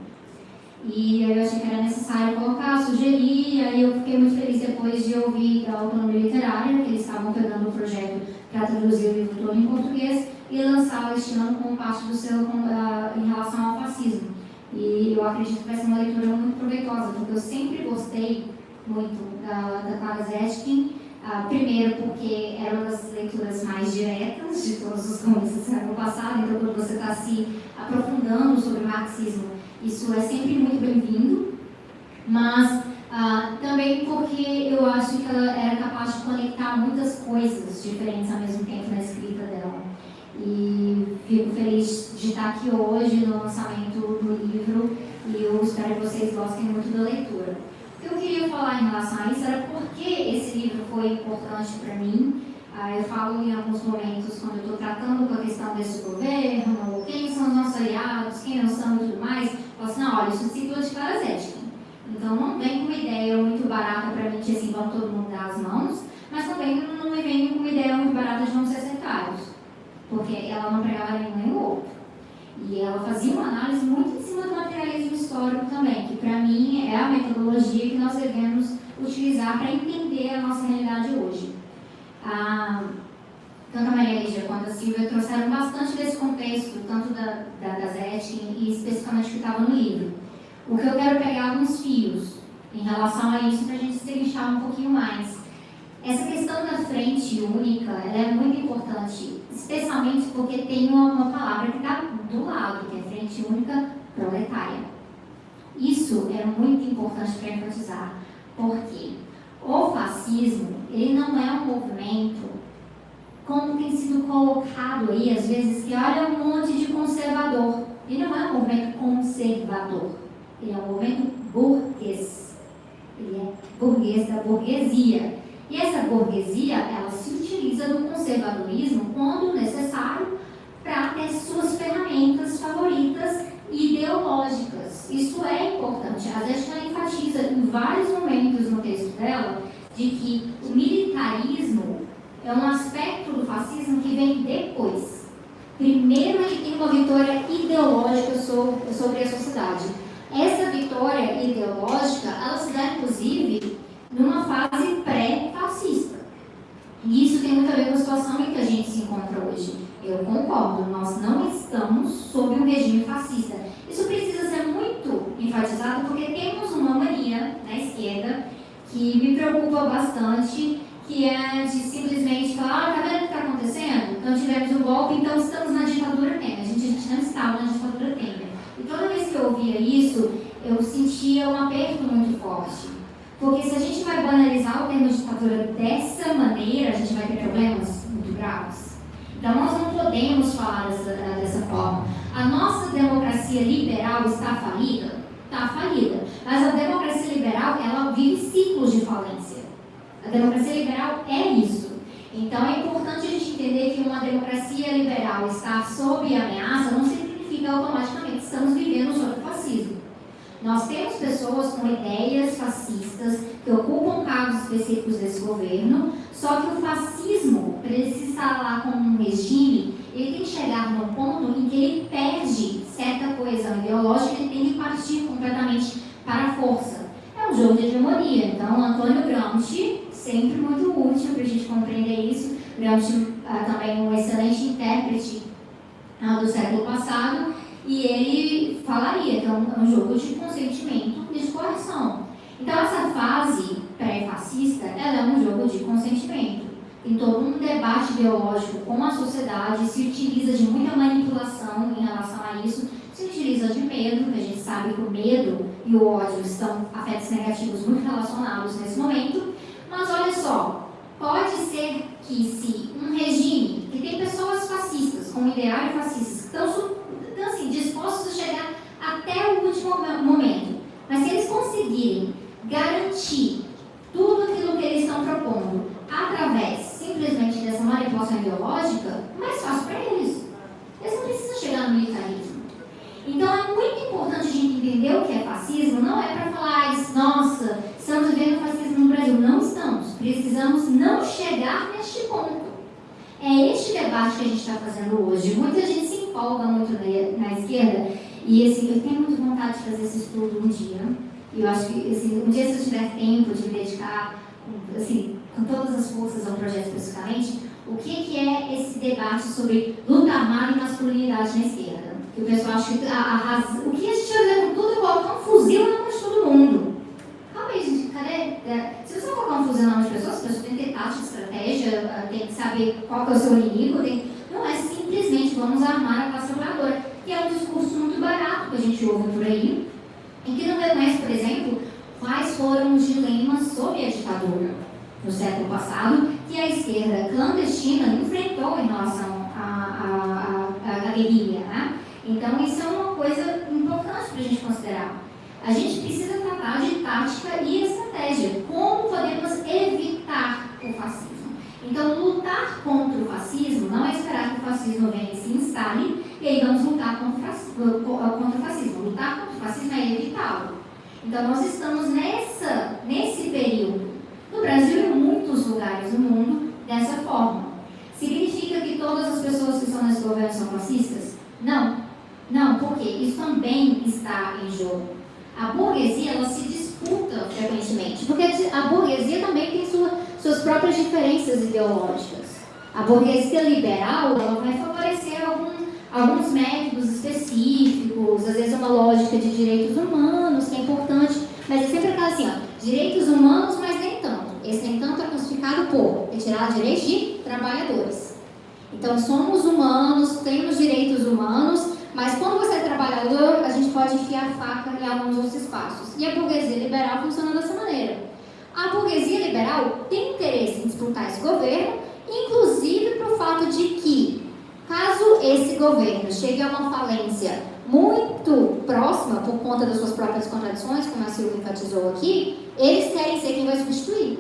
E eu achei que era necessário colocar, sugerir, e aí eu fiquei muito feliz depois de ouvir da Autonomia Literária, que eles estavam pegando o projeto para traduzir o livro todo em português e lançá-lo este ano como parte do seu em relação ao fascismo. E eu acredito que vai ser uma leitura muito proveitosa, porque eu sempre gostei muito da Clara Zetkin. Primeiro porque era uma das leituras mais diretas de todos os comunistas do século passado, então quando você está se aprofundando sobre o marxismo, isso é sempre muito bem-vindo, mas também porque eu acho que ela era capaz de conectar muitas coisas diferentes ao mesmo tempo na escrita dela. E fico feliz de estar aqui hoje no lançamento do livro e eu espero que vocês gostem muito da leitura. O que eu queria falar em relação a isso era porque esse livro foi importante para mim. Eu falo em alguns momentos, quando eu estou tratando com a questão desse governo, quem são os nossos aliados, quem não são e tudo mais, eu falo assim, não, olha, isso ciclo de Clara Zetkin. Então não vem com uma ideia muito barata para mim, que assim, vamos todo mundo dar as mãos, mas também não me vem com uma ideia muito barata de vamos ser sectários, porque ela não pregava nenhum nem o outro. E ela fazia uma análise muito em cima do materialismo histórico também, que para mim é a metodologia que nós devemos utilizar para entender a nossa realidade hoje. Tanto a Maria Lígia quanto a Silvia trouxeram bastante desse contexto, tanto da Zetkin e especificamente o que estava no livro. O que eu quero pegar alguns fios em relação a isso para a gente se deixar um pouquinho mais. Essa questão da frente única, ela é muito importante, especialmente porque tem uma palavra que está do lado, que é frente única proletária. Isso é muito importante para enfatizar, porque o fascismo, ele não é um movimento, como tem sido colocado aí, às vezes, que olha um monte de conservador. Ele não é um movimento conservador, ele é um movimento burguês. Ele é burguês da burguesia. E essa burguesia, ela se utiliza do conservadorismo quando necessário para ter suas ferramentas favoritas e ideológicas. Isso é importante. A Zetkin enfatiza em vários momentos no texto dela de que o militarismo é um aspecto do fascismo que vem depois. Primeiro ele tem uma vitória ideológica sobre a sociedade. Essa vitória ideológica, ela se dá inclusive numa fase pré-fascista. E isso tem muito a ver com a situação em que a gente se encontra hoje. Eu concordo, nós não estamos sob um regime fascista. Isso precisa ser muito enfatizado porque temos uma mania na esquerda que me preocupa bastante, que é de simplesmente falar, tá vendo o que está acontecendo? Então tivemos um golpe, então estamos na ditadura Temer. A gente não estava na ditadura Temer. E toda vez que eu ouvia isso, eu sentia um aperto muito forte. Porque se a gente vai banalizar o termo ditadura dessa maneira, a gente vai ter problemas muito graves. Então nós não podemos falar dessa forma. A nossa democracia liberal está falida? Está falida. Mas a democracia liberal, ela vive ciclos de falência. A democracia liberal é isso. Então é importante a gente entender que uma democracia liberal estar sob ameaça não significa automaticamente que estamos vivendo sob o fascismo. Nós temos pessoas com ideias fascistas que ocupam cargos específicos desse governo, só que o fascismo, para ele se instalar como um regime, ele tem que chegar num ponto em que ele perde certa coesão ideológica, ele tem que partir completamente para a força. É um jogo de hegemonia. Então, Antônio Gramsci, sempre muito útil para a gente compreender isso. Gramsci também um excelente intérprete do século passado, e ele falaria que é um jogo de consentimento e de coerção. Então, essa fase pré-fascista, ela é um jogo de consentimento. Tem todo um debate ideológico com a sociedade, se utiliza de muita manipulação em relação a isso, se utiliza de medo, que a gente sabe que o medo e o ódio estão afetos negativos muito relacionados nesse momento. Mas olha só, pode ser que se um regime que tem pessoas fascistas, com ideário fascistas, que estão assim, dispostos a chegar até o último momento, mas se eles conseguirem garantir tudo aquilo que eles estão propondo através simplesmente dessa manipulação ideológica, mais fácil para eles. Eles não precisam chegar no militarismo. Então é muito importante a gente entender o que é fascismo, não é para falar, nossa, estamos vivendo fascismo no Brasil. Não estamos. Precisamos não chegar neste ponto. É este debate que a gente está fazendo hoje. Muita gente se empolga muito na esquerda, e assim, eu tenho muita vontade de fazer esse estudo um dia. E eu acho que assim, um dia, se eu tiver tempo de me dedicar assim, com todas as forças ao projeto especificamente, o que é esse debate sobre luta armada e masculinidade na esquerda? Que o pessoal acha que o que a gente vai fazer com tudo é colocar um fuzil na mão de todo mundo. Calma aí, gente, cadê? Se você colocar um fuzil na mão de pessoas, as pessoas têm que ter tática, estratégia, tem que saber qual que é o seu inimigo, não é simplesmente vamos armar a classe trabalhadora, que é um discurso muito barato que a gente ouve por aí, em que não reconhece, por exemplo, quais foram os dilemas sob a ditadura no século passado, que a esquerda clandestina enfrentou em relação à guerrilha, né? Então, isso é uma coisa importante para a gente considerar. A gente precisa tratar de tática e estratégia. Como podemos evitar o fascismo? Então, lutar contra o fascismo não é esperar que o fascismo venha e se instale e aí vamos lutar contra o fascismo. Lutar contra o fascismo é evitá-lo. Então, nós estamos nesse período. No Brasil e em muitos lugares do mundo, dessa forma. Significa que todas as pessoas que estão nesse governo são fascistas? Não. Não, porque isso também está em jogo. A burguesia, ela se disputa frequentemente, porque a burguesia também tem suas próprias diferenças ideológicas. A burguesia liberal, ela vai favorecer alguns métodos específicos, às vezes uma lógica de direitos humanos, que é importante, mas é sempre aquela assim, direitos humanos, mas nem tanto. Esse nem tanto é classificado por retirar direitos de trabalhadores. Então, somos humanos, temos direitos humanos, mas quando você é trabalhador, a gente pode enfiar a faca em alguns outros espaços. E a burguesia liberal funciona dessa maneira. A burguesia liberal tem interesse em disputar esse governo, inclusive para o fato de que, caso esse governo chegue a uma falência muito próxima, por conta das suas próprias contradições, como a Silvia enfatizou aqui, eles querem ser quem vai substituir.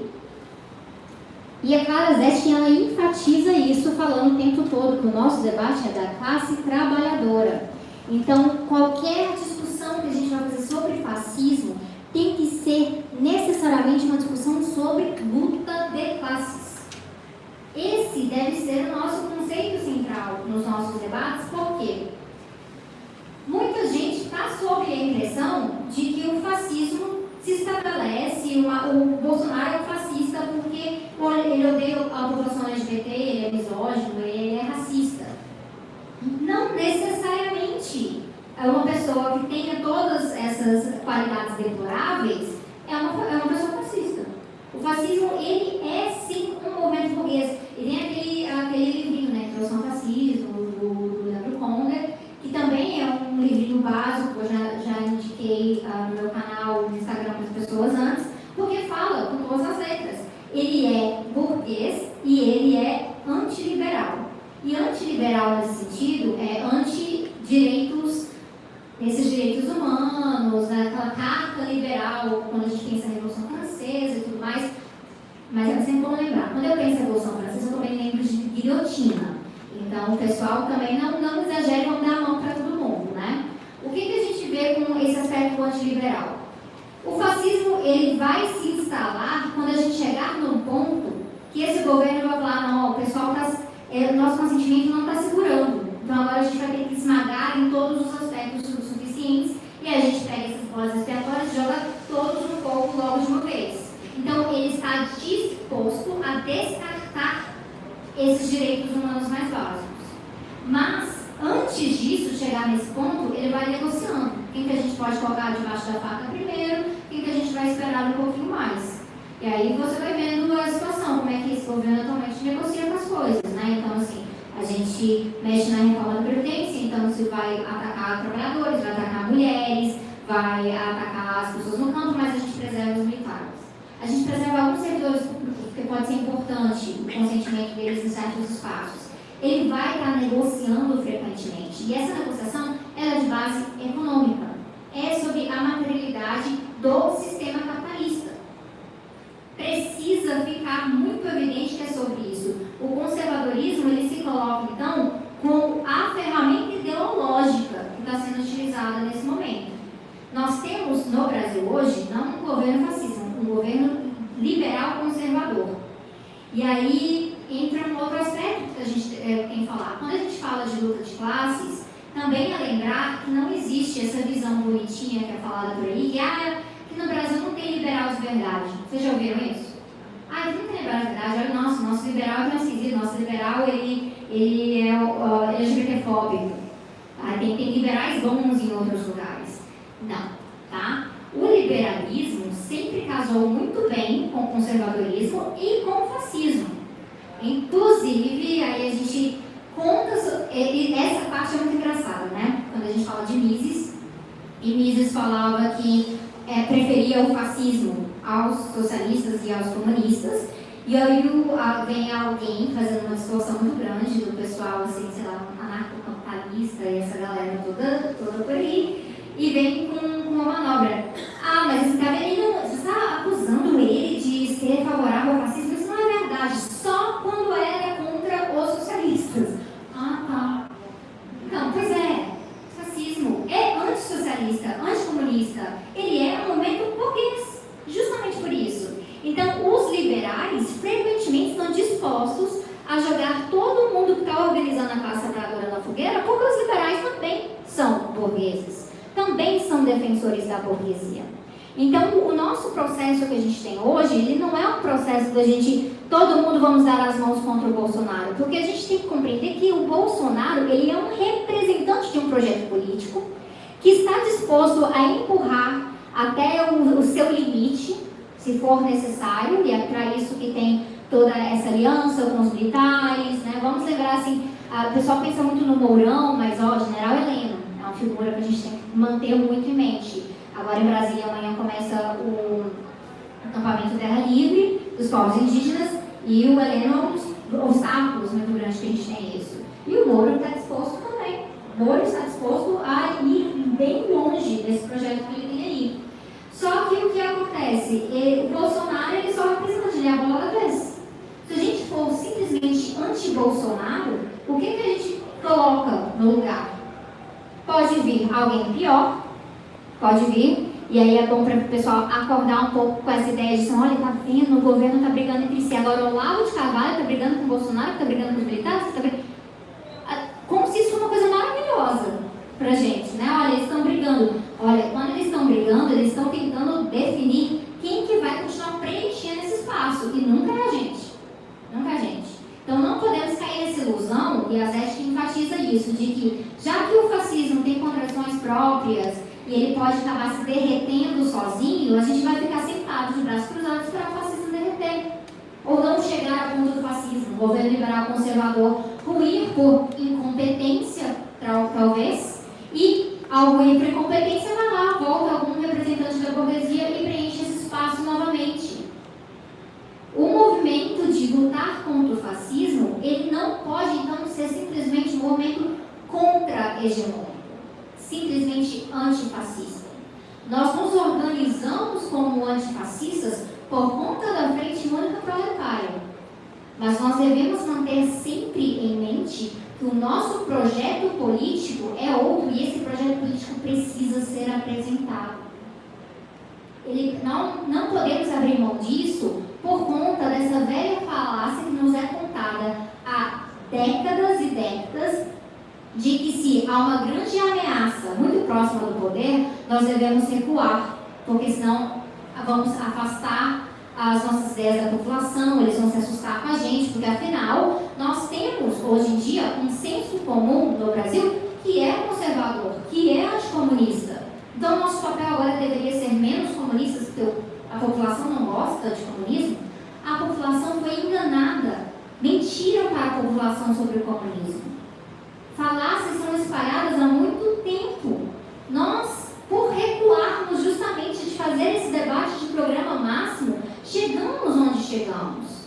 E a Clara Zetkin, ela enfatiza isso, falando o tempo todo que o nosso debate é da classe trabalhadora. Então, qualquer discussão que a gente vai fazer sobre fascismo tem que ser necessariamente uma discussão sobre luta de classes. Esse deve ser o nosso conceito central nos nossos debates, porque muita gente está sob a impressão de que o fascismo se estabelece, o Bolsonaro é um fascista porque ele odeia a população LGBT, ele é misógino, ele é racista. Não necessariamente uma pessoa que tenha todas essas qualidades deploráveis é uma pessoa fascista. O fascismo, ele é sim um movimento burguês. E tem aquele livrinho, né, que é o São Fascismo, do Leandro Conde, que também é um livrinho básico, eu já indiquei no meu canal, no Instagram para as pessoas antes, porque fala com todas as letras. Ele é burguês e ele é antiliberal. E antiliberal nesse sentido é anti-direitos, esses direitos humanos, aquela carta liberal, quando a gente pensa na Revolução Francesa e tudo mais. Mas é sempre bom lembrar, quando eu penso em Revolução Francesa, eu também lembro de guilhotina. Então, o pessoal também não exagere e vamos dar a mão para todo mundo, né? O que a gente vê com esse aspecto antiliberal? O fascismo, ele vai se instalar quando a gente chegar num ponto que esse governo vai falar, não, o pessoal nosso consentimento não está segurando. Então, agora a gente vai ter que esmagar em todos os aspectos disposto a descartar esses direitos humanos mais básicos. Mas, antes disso, chegar nesse ponto, ele vai negociando. Quem que a gente pode colocar debaixo da faca primeiro, quem que a gente vai esperar um pouquinho mais. E aí você vai vendo a situação, como é que esse governo atualmente negocia com as coisas, né? Então, assim, a gente mexe na reforma da Previdência, então se vai atacar trabalhadores, vai atacar mulheres, vai atacar as pessoas no campo, mas a gente preserva os militares. A gente preserva alguns servidores públicos, porque pode ser importante o consentimento deles em certos espaços. Ele vai estar negociando frequentemente. E essa negociação ela é de base econômica. É sobre a materialidade do sistema capitalista. Precisa ficar muito evidente que é sobre isso. O conservadorismo ele se coloca, então, como a ferramenta ideológica que está sendo utilizada nesse momento. Nós temos no Brasil hoje, não um governo fascista, um governo liberal conservador. E aí entra um outro aspecto que a gente tem que falar. Quando a gente fala de luta de classes, também é lembrar que não existe essa visão bonitinha que é falada por aí, que no Brasil não tem liberal de verdade. Vocês já ouviram isso? Aqui não tem liberal de verdade. Olha, nosso liberal é esquisito. Nosso liberal, ele é LGBTfóbico. Tem liberais bons em outros lugares. Não, tá? O liberalismo sempre casou muito bem com o conservadorismo e com o fascismo. Inclusive, aí a gente conta... Essa parte é muito engraçada, né? Quando a gente fala de Mises, e Mises falava que preferia o fascismo aos socialistas e aos comunistas, e aí vem alguém fazendo uma distorção muito grande do pessoal, assim, sei lá, anarcocapitalista e essa galera toda por aí, e vem com uma manobra. Mas você está acusando ele de ser favorável ao fascismo? Isso não é verdade, só quando era contra os socialistas. Tá. Então, pois é, o fascismo é antissocialista, anticomunista, ele é um momento burguês, justamente por isso. Então, os liberais frequentemente estão dispostos a jogar todo mundo que está organizando a classe trabalhadora na fogueira, porque os liberais também são burgueses, também são defensores da burguesia. Então, o nosso processo que a gente tem hoje, ele não é um processo da gente, todo mundo vamos dar as mãos contra o Bolsonaro, porque a gente tem que compreender que o Bolsonaro, ele é um representante de um projeto político que está disposto a empurrar até o seu limite, se for necessário, e é para isso que tem toda essa aliança com os militares, né? Vamos lembrar assim, o pessoal pensa muito no Mourão, mas General Heleno é uma figura que a gente tem que manter muito em mente. Agora em Brasília amanhã começa o acampamento Terra Livre dos povos indígenas, e o Heleno é um dos obstáculos muito grandes que a gente tem isso. E o Moro está disposto também. O Moro está disposto a ir bem longe desse projeto que ele tem aí. Só que o que acontece? O Bolsonaro ele só representa ele é a bola da vez. Se a gente for simplesmente anti-Bolsonaro, o que a gente coloca no lugar? Pode vir alguém pior, pode vir, e aí é bom para o pessoal acordar um pouco com essa ideia de assim, olha, tá vendo, o governo está brigando entre si. Agora o Olavo de Carvalho está brigando com o Bolsonaro, está brigando com os militares, como se isso fosse uma coisa maravilhosa pra gente, né? Olha, eles estão brigando. Olha, quando eles estão brigando, eles estão tentando definir quem que vai continuar preenchendo esse espaço. E nunca é a gente. Nunca é a gente. Então não podemos cair nessa ilusão, e a Zete enfatiza isso, de que já que o fascismo tem contradições próprias e ele pode acabar se derretendo sozinho, a gente vai ficar sentado de braços cruzados para o fascismo derreter. Ou não chegar a ponto do fascismo, o governo liberal conservador ruir por incompetência, talvez, e ao ruir por incompetência vai lá, volta algum representante da burguesia e preenche esse espaço novamente. O movimento de lutar contra o fascismo, ele não pode então ser simplesmente um movimento contra-hegemônico, simplesmente antifascista. Nós nos organizamos como antifascistas por conta da Frente Única Proletária, mas nós devemos manter sempre em mente que o nosso projeto político é outro, e esse projeto político precisa ser apresentado. Não podemos abrir mão disso por conta dessa velha falácia que nos é contada há décadas e décadas, de que se há uma grande ameaça muito próxima do poder, nós devemos recuar, porque senão vamos afastar as nossas ideias da população, eles vão se assustar com a gente, porque afinal, nós temos hoje em dia um senso comum no Brasil que é conservador, que é anticomunista. Então, nosso papel agora deveria ser menos comunista, porque a população não gosta de comunismo. A população foi enganada. Mentiram para a população sobre o comunismo. Falácias são espalhadas há muito tempo. Nós, por recuarmos justamente de fazer esse debate de programa máximo, chegamos onde chegamos.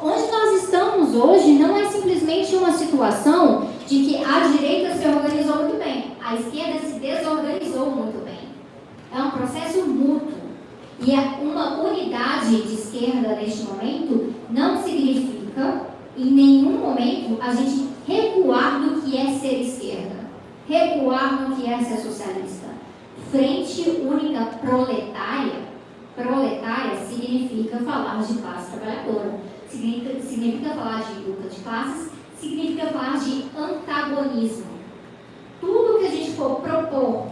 Onde nós estamos hoje não é simplesmente uma situação de que a direita se organizou muito bem, a esquerda se desorganizou muito bem. É um processo mútuo. E uma unidade de esquerda neste momento não significa, em nenhum momento, a gente recuar do que é ser esquerda, recuar do que é ser socialista. Frente única proletária significa falar de classe trabalhadora, significa falar de luta de classes, significa falar de antagonismo. Tudo que a gente for propor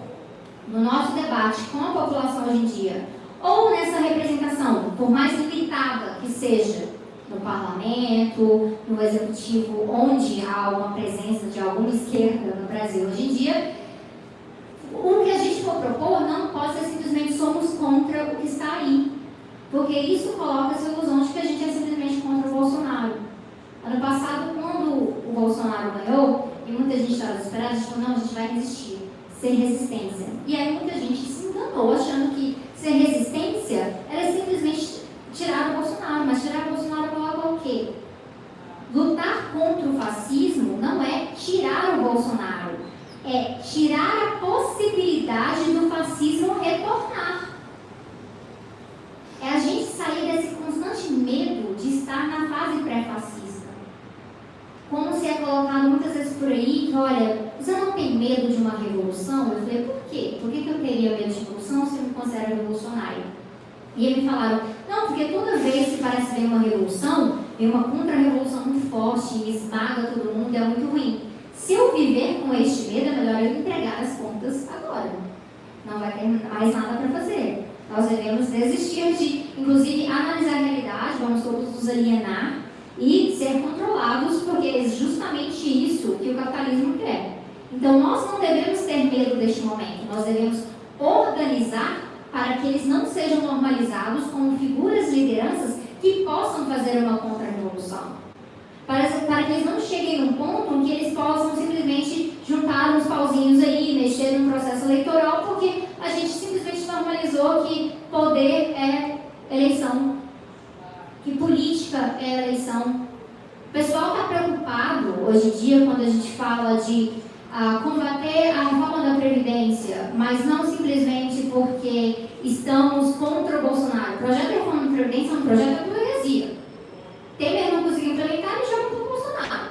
no nosso debate com a população hoje em dia, ou nessa representação, por mais limitada que seja, no parlamento, no executivo, onde há uma presença de alguma esquerda no Brasil hoje em dia, o que a gente for propor não pode ser simplesmente somos contra o que está aí, porque isso coloca essa ilusão de que a gente é simplesmente contra o Bolsonaro. Ano passado, quando o Bolsonaro ganhou, e muita gente estava desesperada, a gente falou, não, a gente vai resistir, ser resistência. E aí muita gente se enganou, achando que ser resistência era simplesmente tirar o Bolsonaro, mas tirar o Bolsonaro coloca o quê? Lutar contra o fascismo não é tirar o Bolsonaro, é tirar a possibilidade do fascismo retornar. É a gente sair desse constante medo de estar na fase pré-fascista. Como se é colocado muitas vezes por aí, que olha, você não tem medo de uma revolução? Eu falei, por quê? Por que eu teria medo de revolução se eu me considero revolucionário? E eles me falaram, não, porque toda vez que parece ver uma revolução, vem uma contra-revolução muito forte, e esmaga todo mundo, é muito ruim. Se eu viver com este medo, é melhor eu entregar as contas agora. Não vai ter mais nada para fazer. Nós devemos desistir de, inclusive, analisar a realidade, vamos todos nos alienar e ser controlados, porque é justamente isso que o capitalismo quer. Então, nós não devemos ter medo deste momento, nós devemos organizar para que eles não sejam normalizados como figuras de lideranças que possam fazer uma contra-revolução. Para que eles não cheguem num ponto em que eles possam simplesmente juntar uns pauzinhos aí, mexer num processo eleitoral, porque a gente simplesmente normalizou que poder é eleição, que política é eleição. O pessoal está preocupado hoje em dia quando a gente fala de combater a reforma da Previdência, mas não simplesmente porque estamos contra o Bolsonaro. O projeto de reforma da Previdência é um projeto de heresia. Temer não conseguiu implementar e joga contra o Bolsonaro.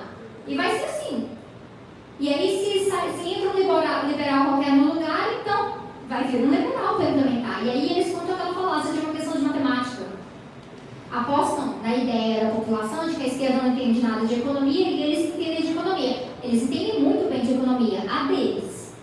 E vai ser assim. E aí, se entra um liberal qualquer no lugar, então vai vir um liberal para implementar. E aí eles contam aquela falácia de uma questão de matemática. Apostam na ideia da população de que a esquerda não entende nada de economia e eles entendem de economia. Eles entendem muito bem de economia, a deles.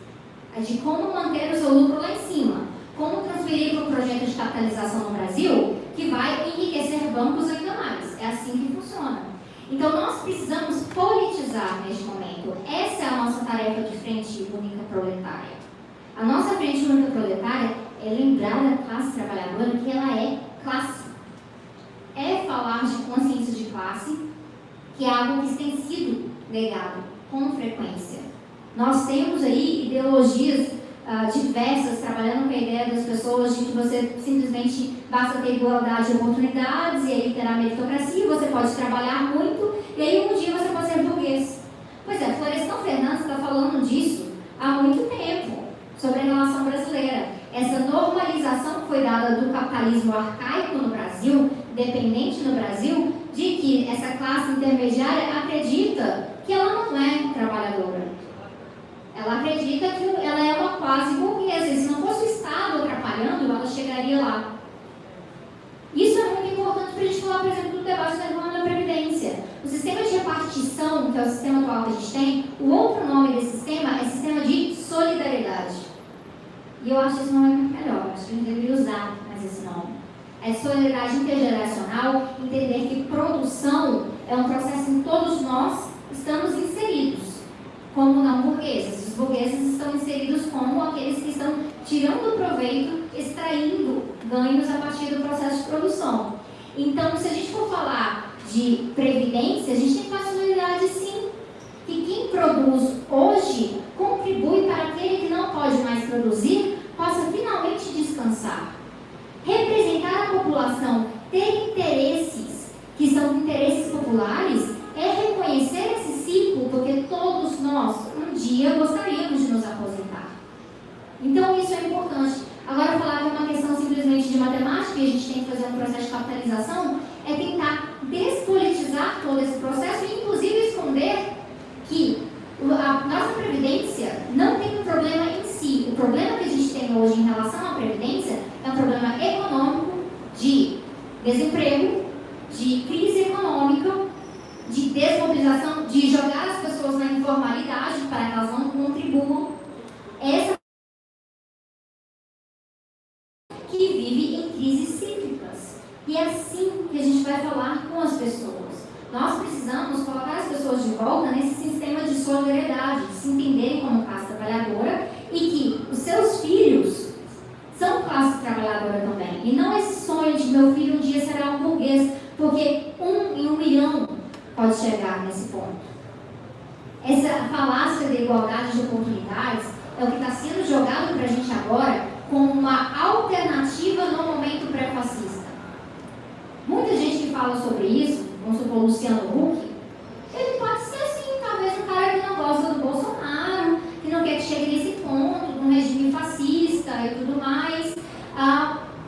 A de como manter o seu lucro lá em cima. Como transferir para um projeto de capitalização no Brasil que vai enriquecer bancos ainda mais. É assim que funciona. Então, nós precisamos politizar neste momento. Essa é a nossa tarefa de frente única proletária. A nossa frente única proletária é lembrar da classe trabalhadora que ela é classe. É falar de consciência de classe, que é algo que tem sido negado com frequência. Nós temos aí ideologias diversas, trabalhando com a ideia das pessoas de que você simplesmente basta ter igualdade de oportunidades e aí terá meritocracia, você pode trabalhar muito e aí um dia você pode ser burguês. Pois é, Florestan Fernandes está falando disso há muito tempo, sobre a relação brasileira. Essa normalização que foi dada do capitalismo arcaico no Brasil, dependente no Brasil, de que essa classe intermediária acredita que ela não é trabalhadora. Ela acredita que ela é uma quase burguesa, e se não fosse o Estado atrapalhando, ela chegaria lá. Isso é muito importante para a gente falar, por exemplo, do debate da reforma da Previdência. O sistema de repartição, que é o sistema atual que a gente tem, o outro nome desse sistema é sistema de solidariedade. E eu acho esse nome muito melhor, acho que a gente deveria usar mais esse nome. É solidariedade intergeracional, entender que produção é um processo em que todos nós estamos inseridos, como não burgueses. Os burgueses estão inseridos como aqueles que estão tirando proveito, extraindo ganhos a partir do processo de produção. Então, se a gente for falar de previdência, a gente tem que fazer solidariedade sim. Que quem produz hoje contribui para aquele que não pode mais produzir possa finalmente descansar. Representar a população, ter interesses que são interesses populares, é reconhecer esse ciclo, porque todos nós, um dia, gostaríamos de nos aposentar. Então, isso é importante. Agora, falar que é uma questão simplesmente de matemática e a gente tem que fazer um processo de capitalização, é tentar despolitizar todo esse processo e, inclusive, esconder que a nossa previdência não tem um problema em si. O problema que a gente tem hoje em relação à previdência é um problema econômico, de desemprego, de crise econômica, de desmobilização, de jogar as pessoas na informalidade para que elas não contribuam. Essa que vive em crises cíclicas. E é assim que a gente vai falar com as pessoas. Nós precisamos colocar as pessoas de volta nesse sistema de solidariedade, de se entenderem como classe trabalhadora e que os seus filhos são classe trabalhadora também. E não esse sonho de meu filho um dia será um burguês, porque 1 em 1 milhão pode chegar nesse ponto. Essa falácia da igualdade de oportunidades é o que está sendo jogado para a gente agora como uma alternativa no momento pré-fascista. Muita gente que fala sobre isso, vamos supor o Luciano Huck, ele pode ser assim, talvez um cara que não gosta do Bolsonaro, que não quer que chegue nesse ponto, de um regime fascista e tudo mais,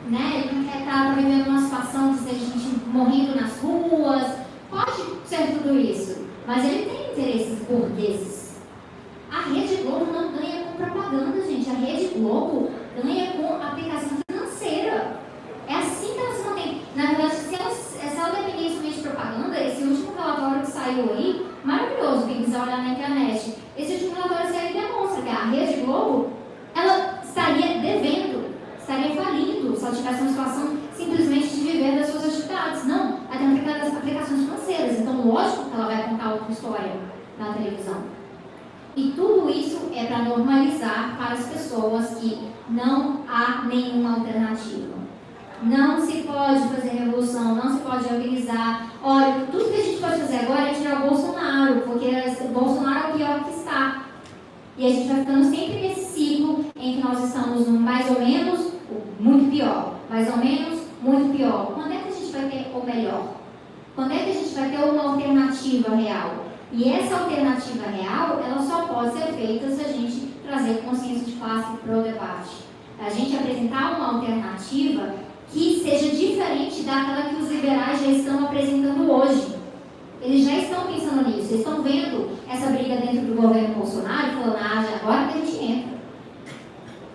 né? Ele não quer estar vivendo uma situação de ter gente morrendo nas ruas, pode ser tudo isso, mas ele tem interesses burgueses. A Rede Globo não ganha com propaganda, gente, a Rede Globo ganha com aplicação financeira. É assim que ela se mantém. Na verdade, se ela depender somente de propaganda, esse último relatório que saiu aí, maravilhoso, quem quiser olhar na internet, esse último relatório saiu e demonstra que a Rede Globo, ela estaria devendo, estaria falindo se ela tivesse uma situação simplesmente de viver das suas atividades. Não, ela tem aplicações financeiras, então lógico que ela vai contar outra história na televisão. E tudo isso é para normalizar para as pessoas que não há nenhuma alternativa. Não se pode fazer revolução, não se pode organizar. Olha, tudo que a gente pode fazer agora é tirar o Bolsonaro, porque o Bolsonaro é o pior que está. E a gente vai ficando sempre nesse ciclo em que nós estamos no mais ou menos, muito pior. Mais ou menos, muito pior. Quando é que a gente vai ter o melhor? Quando é que a gente vai ter uma alternativa real? E essa alternativa real, ela só pode ser feita se a gente trazer consciência de classe para o debate. A gente apresentar uma alternativa que seja diferente daquela que os liberais já estão apresentando hoje. Eles já estão pensando nisso, eles estão vendo essa briga dentro do governo Bolsonaro e falando, agora que a gente entra.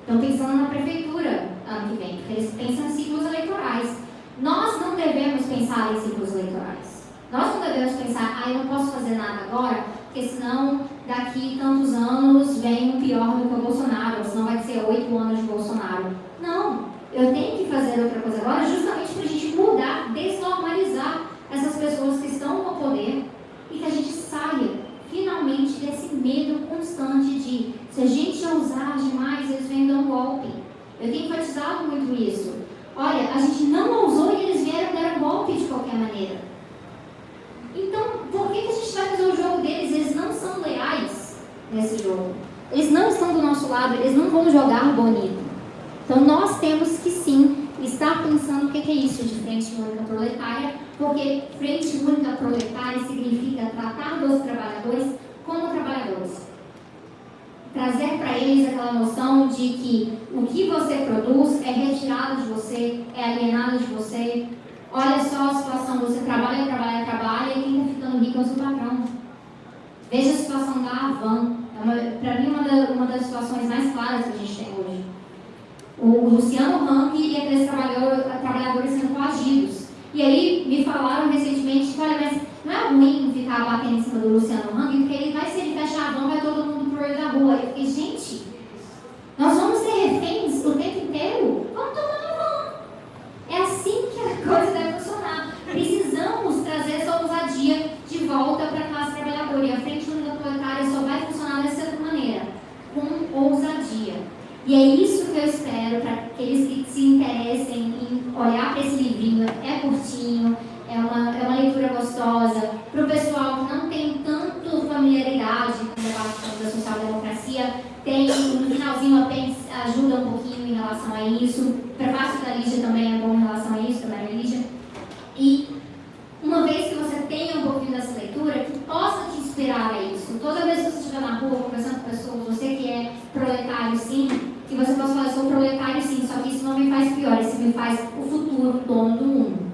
Estão pensando na prefeitura ano que vem, porque eles pensam em ciclos eleitorais. Nós não devemos pensar em ciclos eleitorais. Nós não devemos pensar, eu não posso fazer nada agora, porque senão daqui tantos anos vem um pior do que o Bolsonaro, ou senão vai ser 8 anos de Bolsonaro. Não, eu tenho que fazer outra coisa agora justamente para a gente mudar, desnormalizar essas pessoas que estão no poder e que a gente saia finalmente desse medo constante de se a gente ousar demais, eles vêm dar um golpe. Eu tenho enfatizado muito isso. Olha, a gente não ousou e eles vieram dar um golpe de qualquer maneira. Então, por que a gente vai fazer o jogo deles? Eles não são leais nesse jogo. Eles não estão do nosso lado, eles não vão jogar bonito. Então, nós temos que sim estar pensando o que é isso de frente única proletária, porque frente única proletária significa tratar dos trabalhadores como trabalhadores. Trazer para eles aquela noção de que o que você produz é retirado de você, é alienado de você. Olha só a situação, você trabalha, e quem está ficando rico é o seu patrão. Veja a situação da Havan. Para mim, uma das situações mais claras que a gente tem hoje. O Luciano Huck e aqueles trabalhadores sendo coagidos. E aí me falaram recentemente que, olha, mas não é ruim ficar batendo em cima do Luciano Huck, porque se ele fechar a van, vai todo mundo pro olho da rua. Eu fiquei, gente, nós vamos ser reféns o tempo inteiro? Vamos tomar a van. É assim aspirar a isso. Toda vez que você estiver na rua conversando com pessoas, você que é proletário sim, que você possa falar, sou proletário sim, só que isso não me faz pior, isso me faz o futuro dono do mundo.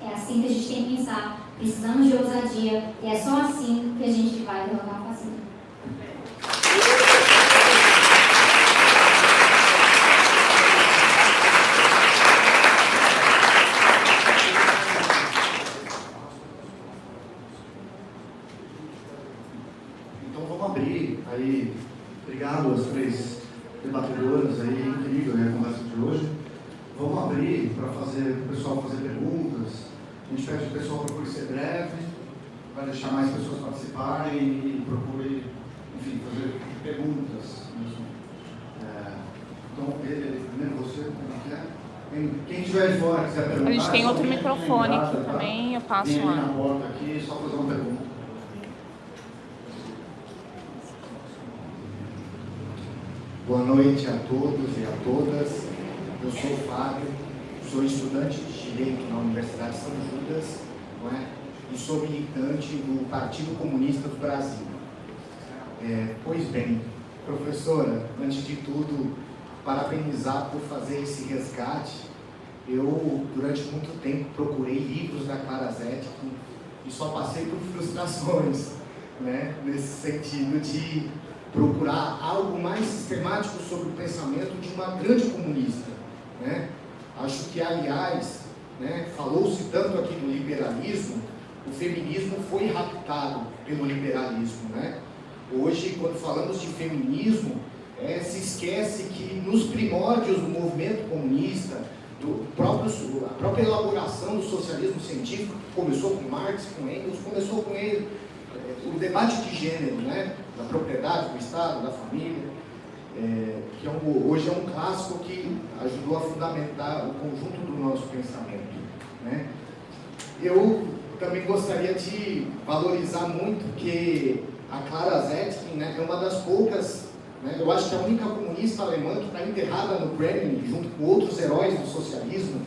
É assim que a gente tem que pensar. Precisamos de ousadia e é só assim que a gente vai derrotar o fascismo. Então vamos abrir aí. Obrigado às 3 debatedoras aí, incrível, né, a conversa de hoje. Vamos abrir para o pessoal fazer perguntas. A gente pede que o pessoal procure ser breve, vai deixar mais pessoas participarem e procure, enfim, fazer perguntas mesmo. Então, primeiro você, como que é? Quem estiver de fora quiser perguntar... A gente tem outro microfone aqui tá? também, eu passo Vem lá. na porta aqui, só fazer uma pergunta. Boa noite a todos e a todas. Eu sou o Fábio, sou estudante de Direito na Universidade de São Judas, não é? E sou militante do Partido Comunista do Brasil. Pois bem, professora, antes de tudo, parabenizar por fazer esse resgate. Eu, durante muito tempo, procurei livros da Clara Zetkin e só passei por frustrações, né? Nesse sentido de procurar algo mais sistemático sobre o pensamento de uma grande comunista, né? Acho que, aliás, né, falou-se tanto aqui do liberalismo, o feminismo foi raptado pelo liberalismo, né? Hoje, quando falamos de feminismo, se esquece que nos primórdios do movimento comunista, a própria elaboração do socialismo científico, que começou com Marx, com Engels, começou com ele, o debate de gênero, né? Da propriedade, do Estado, da família, que hoje é um clássico que ajudou a fundamentar o conjunto do nosso pensamento, né? Eu também gostaria de valorizar muito que a Clara Zetkin, né, é uma das poucas, né, eu acho que é a única comunista alemã que está enterrada no Kremlin, junto com outros heróis do socialismo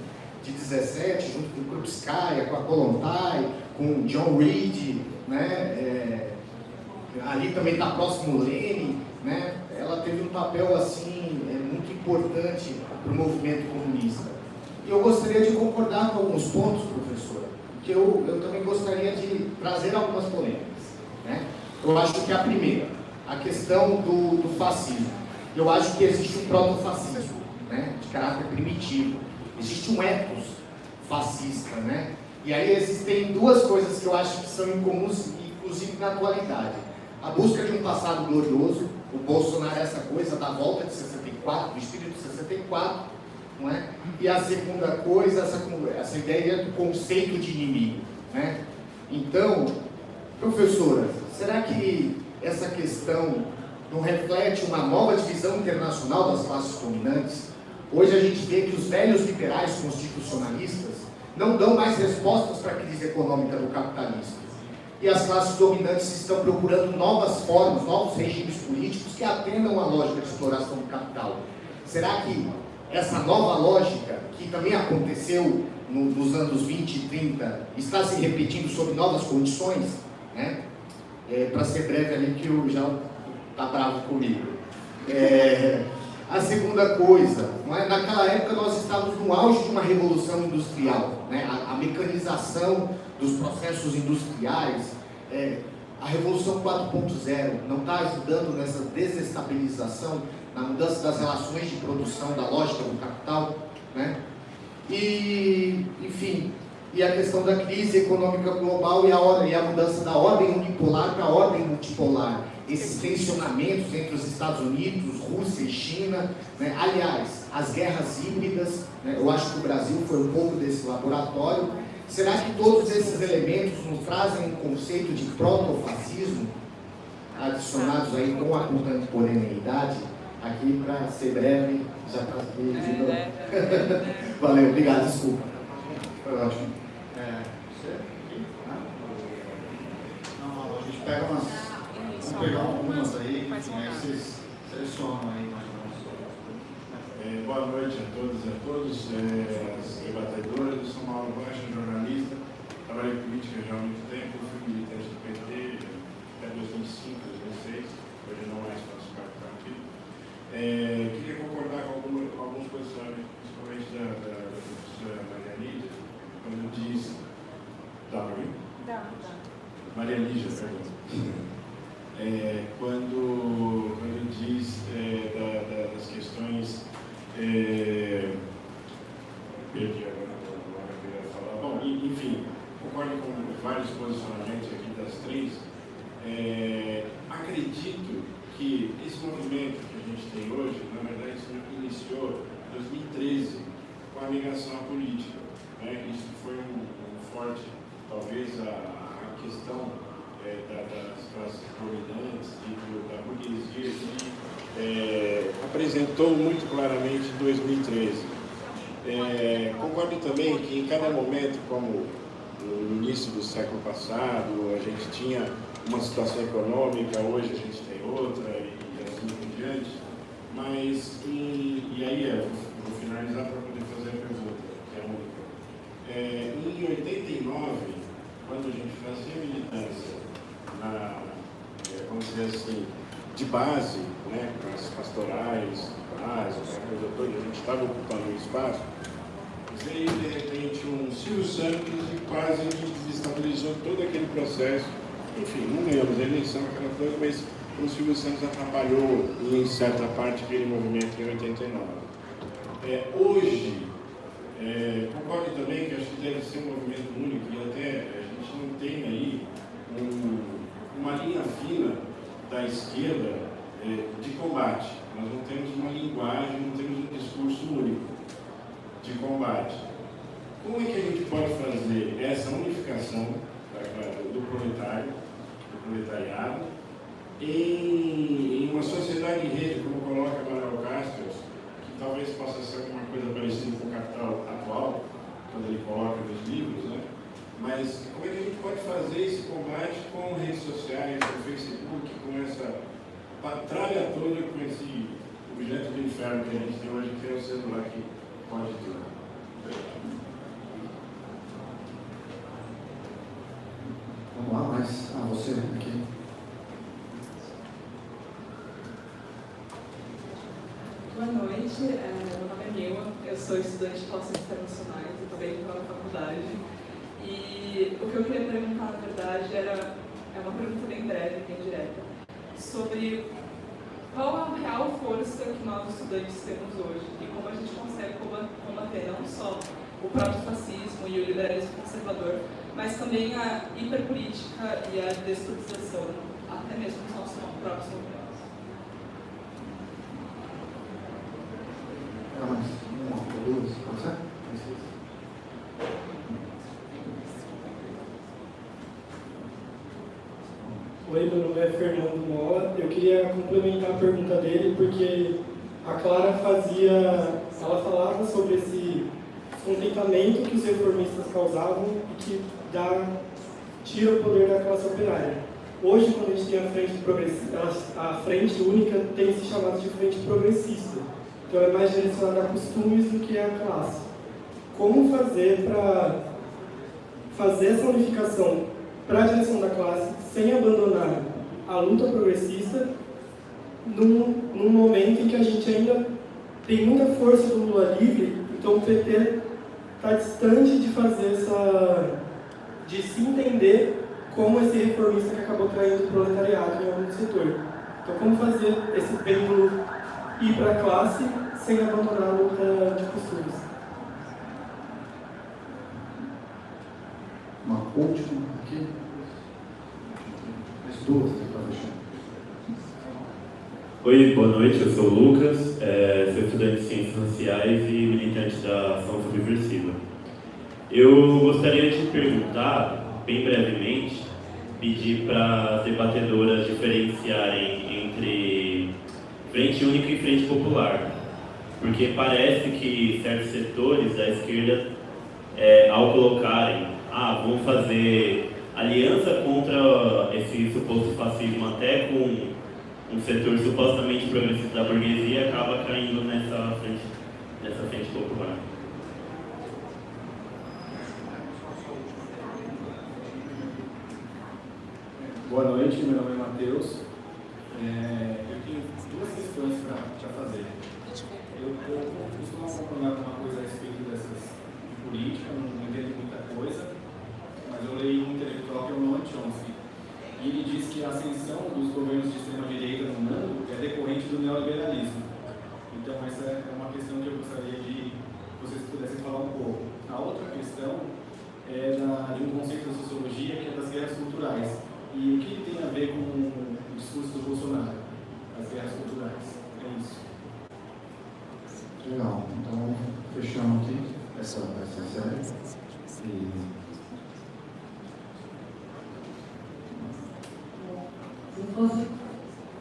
de 17, junto com Krupskaya, com a Kollontai, com John Reed, né, ali também está próximo Lenin, né? Ela teve um papel assim muito importante para o movimento comunista. E eu gostaria de concordar com alguns pontos, professora, que eu também gostaria de trazer algumas polêmicas, né? Eu acho que a primeira, a questão do fascismo. Eu acho que existe um protofascismo, né, de caráter primitivo. Existe um ethos fascista, né? E aí existem duas coisas que eu acho que são incomuns, inclusive na atualidade. A busca de um passado glorioso, o Bolsonaro é essa coisa da volta de 64, do espírito de 64, não é? E a segunda coisa, essa ideia do conceito de inimigo, né? Então, professora, será que essa questão não reflete uma nova divisão internacional das classes dominantes? Hoje a gente vê que os velhos liberais constitucionalistas não dão mais respostas para a crise econômica do capitalismo. E as classes dominantes estão procurando novas formas, novos regimes políticos que atendam à lógica de exploração do capital. Será que essa nova lógica, que também aconteceu nos anos 20 e 30, está se repetindo sob novas condições? Né? Para ser breve ali, que o já está bravo comigo. A segunda coisa, não é? Naquela época nós estávamos no auge de uma revolução industrial, né? A mecanização dos processos industriais, a revolução 4.0 não está ajudando nessa desestabilização, na mudança das relações de produção, da lógica do capital, né? E, enfim, e a questão da crise econômica global e a mudança da ordem unipolar para a ordem multipolar, esses tensionamentos entre os Estados Unidos, Rússia e China, né? Aliás, as guerras híbridas, né? Eu acho que o Brasil foi um pouco desse laboratório. Será que todos esses elementos nos trazem um conceito de protofascismo, adicionados aí com a contemporaneidade? Aqui, para ser breve, já passei de novo. Valeu, obrigado, desculpa. Foi ótimo. Não, a gente pega umas... Vamos pegar algumas aí, vocês selecionam aí mais ou menos. Boa noite a todas e a todos, as debatedoras. Eu sou Mauro Rocha, jornalista, trabalhei em política já há muito tempo, fui militante do PT, até Maria Lígia, perdão. Quando diz das questões. Perdi agora o que eu ia falar. Bom, enfim, concordo com vários posicionamentos aqui das três. Acredito que esse movimento que a gente tem hoje, na verdade, isso iniciou em 2013 com a migração à política. Isso foi um forte, talvez, a questão das classes dominantes e da burguesia que apresentou muito claramente em 2013. Concordo também que em cada momento, como no início do século passado, a gente tinha uma situação econômica, hoje a gente tem outra e assim por diante, mas, e aí eu vou finalizar para poder fazer a pergunta, que é única. Em 89, quando a gente fazia militância, vamos dizer assim, de base, né, com as pastorais, base, coisa toda, a gente estava ocupando um espaço, veio de repente um Silvio Santos e quase desestabilizou todo aquele processo. Enfim, não ganhamos a eleição, aquela coisa, mas o Silvio Santos atrapalhou em certa parte aquele movimento em 89. Hoje, concordo também que acho que deve ser um movimento único e até a gente não tem aí uma linha fina da esquerda de combate. Nós não temos uma linguagem, não temos um discurso único de combate. Como é que a gente pode fazer essa unificação do proletariado em uma sociedade em rede, como coloca Manuel Castro, que talvez possa ser alguma coisa parecida com o Capital atual, quando ele coloca nos livros, né? Mas como é que a gente pode fazer esse combate com redes sociais, com o Facebook, com essa patralha toda, com esse objeto do inferno que a gente tem hoje, que é o celular que pode tudo? Vamos lá, mas você aqui. Boa noite, meu nome é Mila, eu sou estudante de Relações Internacionais, eu também estou na faculdade. E o que eu queria perguntar, na verdade, é uma pergunta bem breve, bem direta, sobre qual a real força que nós estudantes temos hoje e como a gente consegue combater não só o próprio fascismo e o liberalismo conservador, mas também a hiperpolítica e a despolitização, até mesmo nos nossos próprios movimentos. Pode ser? Oi, meu nome é Fernando Mola. Eu queria complementar a pergunta dele porque a Clara ela falava sobre esse descontentamento que os reformistas causavam e que tira o poder da classe operária. Hoje, quando a gente tem a frente única tem se chamado de frente progressista. Então é mais direcionada a costumes do que a classe. Como fazer para fazer essa unificação para a direção da classe sem abandonar a luta progressista num momento em que a gente ainda tem muita força do Lula livre, então o PT está distante de fazer de se entender como esse reformista que acabou traindo o proletariado em algum setor. Então como fazer esse pêndulo ir para a classe sem abandonar a luta de costumes? Uma última aqui. As duas aqui para fechar. Oi, boa noite, eu sou o Lucas, sou estudante de Ciências Sociais e militante da Ação Subversiva. Eu gostaria de perguntar, bem brevemente, pedir para as debatedoras diferenciarem entre frente única e frente popular, porque parece que certos setores da esquerda, ao colocarem, vamos fazer aliança contra esse suposto fascismo até com um setor supostamente progressista da burguesia, acaba caindo nessa frente popular. Boa noite, meu nome é Matheus. Eu tenho duas questões para fazer. Eu costumo acompanhar alguma coisa a respeito dessas de política, não entendo muita coisa, mas eu leio um intelectual que é o Noam Chomsky, e ele diz que a ascensão dos governos de extrema-direita no mundo é decorrente do neoliberalismo. Então, essa é uma questão que eu gostaria de vocês pudessem falar um pouco. A outra questão é de um conceito da sociologia que é das guerras culturais. E o que tem a ver com o discurso do Bolsonaro, as guerras culturais? É isso. Legal, então fechamos aqui essa série. Se fosse,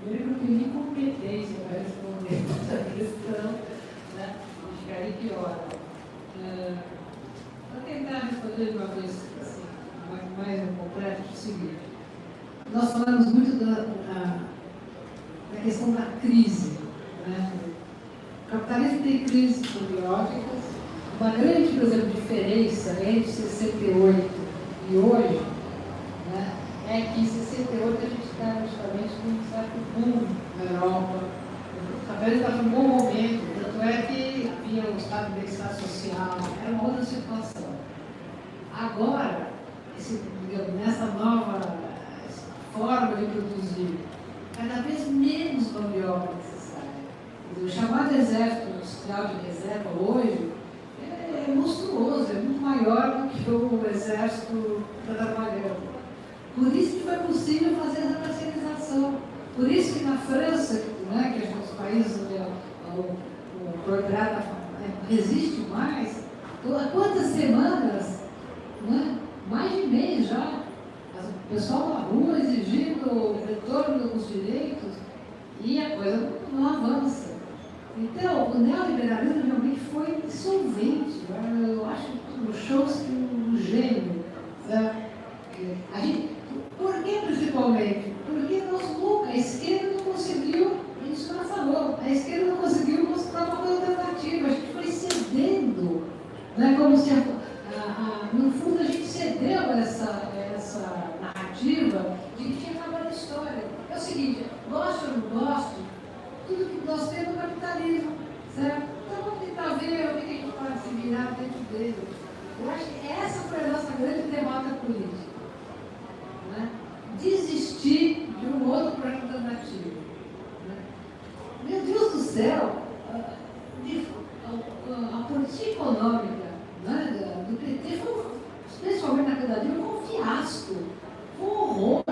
primeiro que eu queria competência para responder essa questão, né? Ficaria pior. Para tentar responder de uma vez assim, mais concreta, é o seguinte: nós falamos muito da questão da crise, né? O capitalismo tem crises periódicas. Uma grande, por exemplo, diferença entre 68 e hoje, né, é que em 68 a gente está justamente com um certo boom na Europa. O capitalismo estava em um bom momento, tanto é que havia o estado de bem-estar social, era uma outra situação. Agora, nessa nova forma de produzir, cada vez menos mão de obra necessária. O chamado exército industrial de reserva hoje é monstruoso, é muito maior do que o exército que está trabalhando. Por isso que foi possível fazer essa terceirização. Por isso que na França, né, que é um dos países onde o proletariado resiste mais, há quantas semanas, né, mais de mês já, o pessoal na rua exigindo o retorno dos direitos e a coisa não avança. Então, o neoliberalismo realmente foi dissolvente. Eu acho o Chomsky um gênio. Por que, principalmente? Porque a esquerda não conseguiu, isso ela falou, a esquerda não conseguiu mostrar uma coisa alternativa. A gente foi cedendo, né? Como se, no fundo, a gente cedeu essa narrativa de que tinha acabado a história. É o seguinte, gosto ou não gosto, tudo que nós temos é capitalismo, certo? Então vamos tentar ver o que a gente pode se virar dentro dele. Eu acho que essa foi a nossa grande derrota política, né? Desistir de um outro projeto alternativo, né? Meu Deus do céu, a política econômica, né, do PT foi, especialmente na candidatura, foi um fiasco, foi um horror.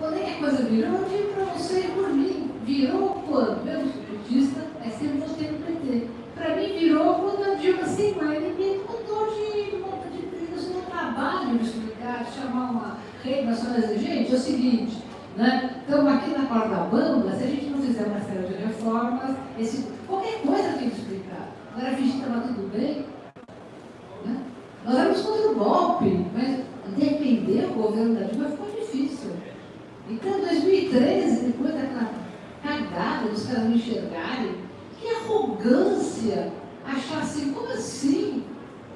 Quando é que a coisa virou? Eu digo para você e por mim, virou quando? Eu sou petista, é sempre votei no PT. Para mim virou quando a Dilma sem mais ninguém mudou no trabalho de explicar, de chamar uma rede nacional e dizer, gente, é o seguinte, né? Estamos aqui na corda bamba, se a gente não fizer uma série de reformas, qualquer coisa tem que explicar. Agora fingir que estava tudo bem, né? Nós éramos contra o golpe, mas defender o governo da Dilma ficou difícil. Então, em 2013, depois daquela cagada dos caras não enxergarem, que arrogância achar assim, como assim?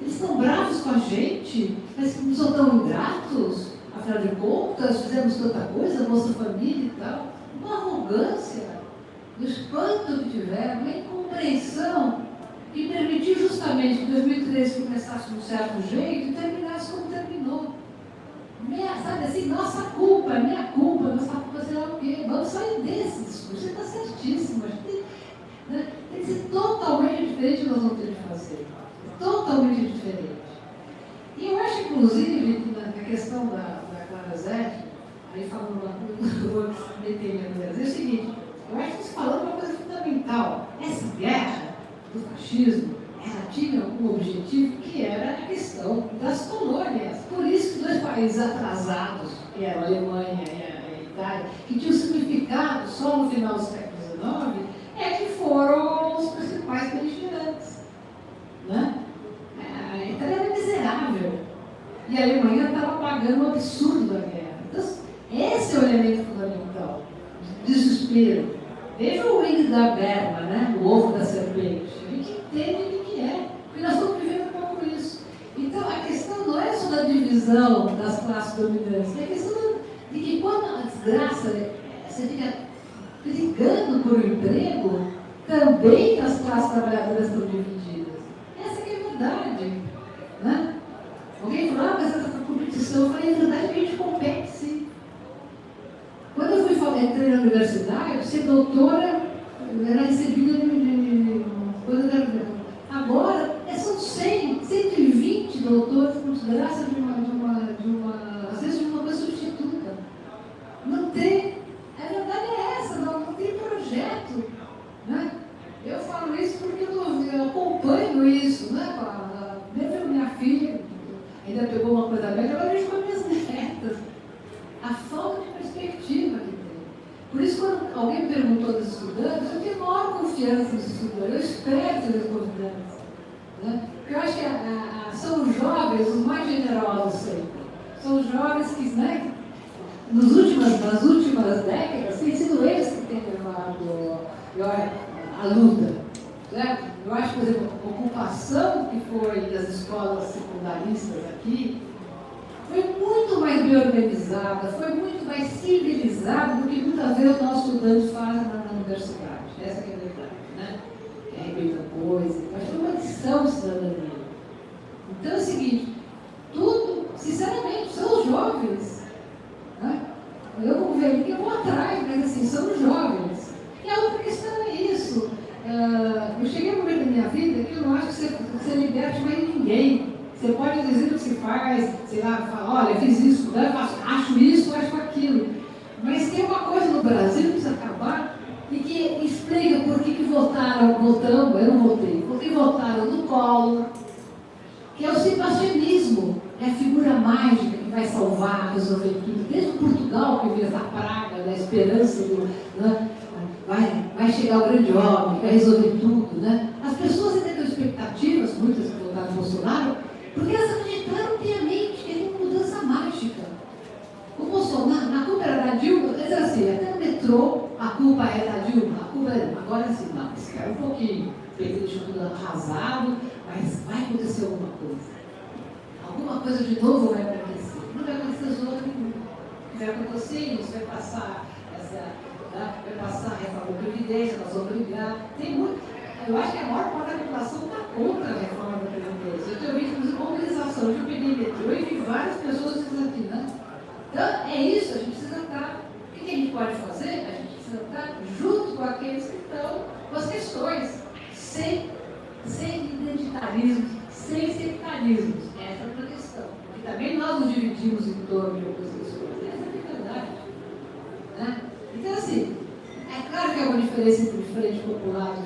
Eles estão bravos com a gente, mas não são tão ingratos, afinal de contas, fizemos tanta coisa, Bolsa Família e tal. Uma arrogância, do espanto que tiveram, uma incompreensão que permitiu justamente que 2013 começasse de um certo jeito e terminasse como terminou. Sabe assim, nossa culpa, minha culpa, nossa culpa, sei lá o quê. Vamos sair desse discurso, você está certíssimo. A gente tem que ser totalmente diferente do que nós vamos ter de fazer. Totalmente diferente. E eu acho, inclusive, que na questão da Clara Zete, aí falando uma coisa, eu vou meter minha mulher, é o seguinte, eu acho que você falando uma coisa fundamental. Essa guerra do fascismo, ela tinha um objetivo que era a questão das colônias. Por isso que dois países atrasados, que eram a Alemanha e a Itália, que tinham significado só no final do século XIX, é que foram os principais beligerantes, né? A Itália era miserável e a Alemanha estava pagando o absurdo da guerra. Então, esse é o elemento fundamental, desespero. Veja o índio da berma, né? O ovo da serpente. A gente entende o que é, porque nós estamos vivendo um pouco isso. Então, a questão não é só da divisão das classes dominantes, é a questão de que quando a desgraça, você fica brigando por um emprego, também as classes trabalhadoras estão divididas. Essa que é a verdade, né? Alguém falou, mas essa competição, eu falei, é verdade que a gente compete sim. ser doutora era recebida de coisa da... Agora, são 100, 120 doutores considerados às vezes de uma coisa substituta. Não tem. A verdade é essa, não tem projeto. Né? Eu falo isso porque eu acompanho isso. Né? Mesmo minha filha ainda pegou uma coisa velha, agora eu vejo com as minhas netas. A falta de perspectiva que tem. Por isso, quando alguém me perguntou dos estudantes, eu tenho maior confiança nos estudantes, eu espero ser estudantes. Né? Porque eu acho que são os jovens os mais generosos sempre. São os jovens que, né, nas últimas décadas, têm sido eles que têm levado a luta. Certo? Eu acho, por exemplo, a ocupação que foi das escolas secundaristas aqui foi muito mais bem organizada, foi muito mais civilizada do que muitas vezes os nossos estudantes fazem na universidade. Essa que é a verdade, né? Que é muita coisa, mas foi uma lição de cidadania. Então é o seguinte, tudo, sinceramente, são os jovens. Né? Eu, como velhinha, vou atrás, mas assim, são os jovens. E a outra questão é isso. Eu cheguei a um momento da minha vida que eu não acho que você liberte mais ninguém. Você pode dizer o que se faz, sei lá, falar, olha, eu fiz isso, né? Acho isso, acho aquilo. Mas tem uma coisa no Brasil que precisa acabar e que explica por que votamos, eu não votei, por que votaram no Collor, que é o situacionismo, é a figura mágica que vai salvar, resolver tudo. Desde Portugal, que veio essa praga da esperança do... Né? Vai chegar o grande homem, vai resolver tudo, né? As pessoas ainda têm expectativas, muitas que votaram no Bolsonaro, porque elas acreditaram piamente que era uma mudança mágica. O Bolsonaro, a culpa era da Dilma, quer dizer assim, até no metrô, a culpa é da Dilma, a culpa é... Agora sim, não, espera um pouquinho, porque ele deixou tudo arrasado, mas vai acontecer alguma coisa. Alguma coisa de novo vai acontecer. Não vai acontecer zorra nenhuma. Vai acontecer isso, vai passar a reforma da Previdência, nós vamos brigar. Tem muito. Eu acho que a maior parte da população está contra a reforma da Previdência. Eu tenho visto, inclusive, mobilização. Eu peguei metrô e vi várias pessoas dizendo aqui, né? Então, é isso, a gente precisa estar. O que a gente pode fazer? A gente precisa estar junto com aqueles que estão com as questões, sem identitarismo, sem sectarismos. Essa é outra questão. Porque também nós nos dividimos em torno de outras questões. Essa é a verdade. Né? Então, assim, é claro que há uma diferença entre frente popular e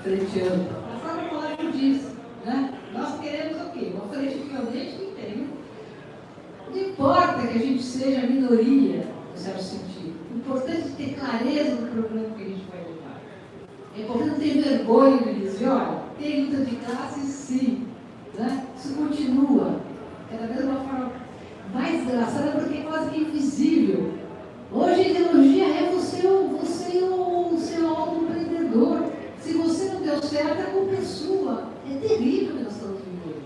frente ampla. A forma popular não diz, né? Nós queremos o quê? Uma frente realmente que tem. Não importa que a gente seja minoria, no certo sentido. O importante é ter clareza do problema que a gente vai lutar. É importante não ter vergonha de dizer, olha, tem luta de classe, sim. Né? Isso continua. Cada vez uma forma mais desgraçada porque é quase que invisível. Hoje a ideologia é você o seu autoempreendedor. Se você não deu certo, a culpa é sua. É terrível que nós estamos vivendo.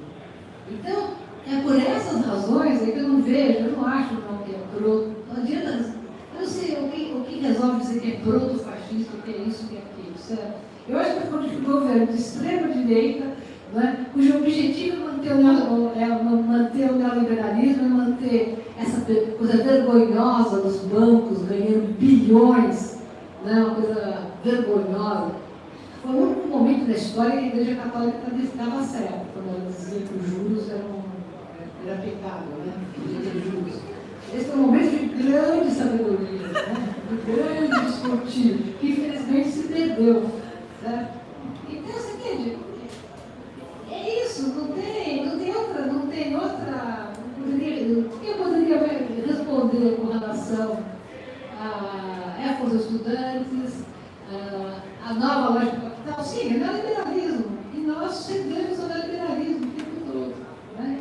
Então, é por essas razões que eu não vejo, eu não acho não, que é proto. Não adianta. Eu não sei o que resolve dizer que é proto-fascista, o que é isso, o que é aquilo, certo? Eu acho que quando o governo de extrema-direita, né, cujo objetivo é manter o neoliberalismo, é manter essa coisa vergonhosa dos bancos ganhando bilhões, né, uma coisa vergonhosa. Foi o único momento da história que a Igreja Católica estava certa, quando ela dizia que os juros era pecado, né? Juros. Esse foi um momento de grande sabedoria, né? De grande discutir, que infelizmente se perdeu. Certo? Então, você entende? É isso, não tem outra. Eu poderia responder com relação a época dos estudantes, a nova lógica capital, sim, é neoliberalismo. E nós cedemos ao neoliberalismo o tempo todo. Né?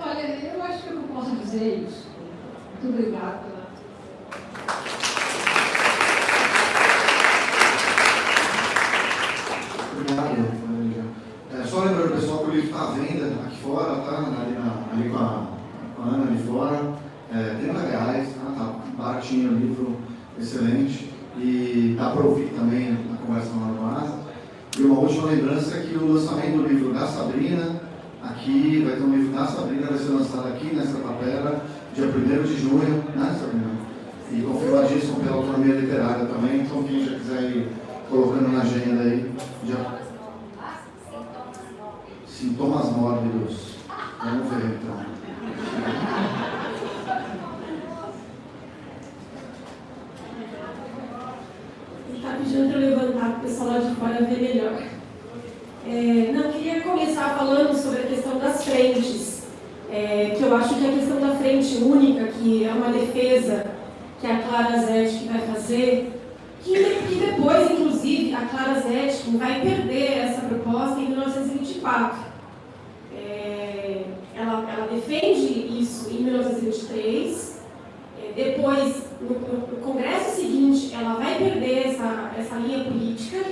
Olha, eu acho que eu não posso dizer isso. Muito obrigada pela. Só lembrando, pessoal, que o livro está à venda aqui fora, tá? Ali com a Ana ali fora. R$30, tá baratinho o livro, excelente. E dá para ouvir também a conversa lá no ar. E uma última lembrança é que o lançamento do livro da Sabrina, aqui vai ter um livro da Sabrina, vai ser lançado aqui nessa capela, dia 1º de junho, né, Sabrina? e confirmadíssimo pela autonomia literária também, então quem já quiser ir colocando na agenda aí, já... Sintomas mórbidos. Vamos ver então. Ele está pedindo para eu levantar para o pessoal lá de fora ver melhor. Não, queria começar falando sobre a questão das frentes, que eu acho que a questão da frente única, que é uma defesa que a Clara Zetkin vai fazer, que depois, inclusive, a Clara Zetkin vai perder essa proposta em 1924. Ela defende isso em 1923, depois, no congresso seguinte, ela vai perder essa linha política,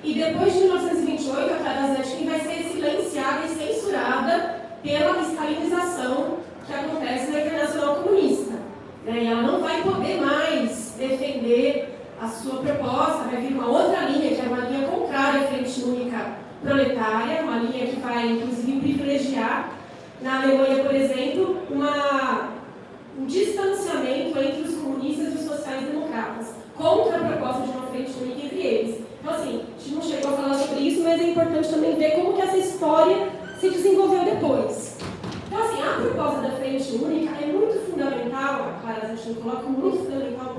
e depois de 1928, a Clara Zetkin vai ser silenciada e censurada pela estalinização que acontece na Internacional Comunista. E ela não vai poder mais defender a sua proposta, vai vir uma outra linha, que é uma linha contrária à Frente Única Proletária, uma linha que vai, inclusive, privilegiar, na Alemanha, por exemplo, um distanciamento entre os comunistas e os sociais-democratas, contra a proposta de uma frente única entre eles. Então, assim, a gente não chegou a falar sobre isso, mas é importante também ver como que essa história se desenvolveu depois. Então, assim, a proposta da frente única é muito fundamental, a Clara Zetkin coloca como muito fundamental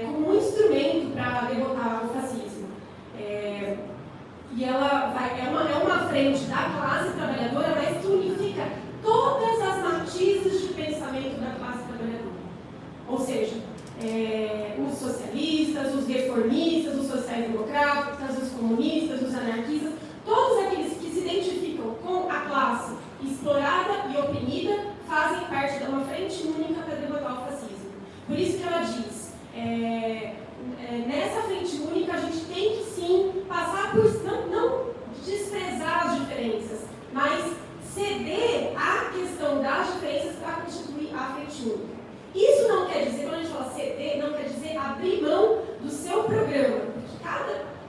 como um instrumento para derrotar o fascismo. E ela é uma frente da classe trabalhadora, mas que unifica todas as matizes de pensamento da classe trabalhadora. Ou seja, os socialistas, os reformistas, os sociais-democratas, os comunistas, os anarquistas, todos aqueles que se identificam com a classe explorada e oprimida fazem parte de uma frente única para derrotar o fascismo. Por isso que ela diz, nessa frente única a gente tem que sim passar por, não desprezar as diferenças, mas ceder à questão das diferenças para constituir a frente única. Isso não quer dizer, quando a gente fala ceder, não quer dizer abrir mão do seu programa, porque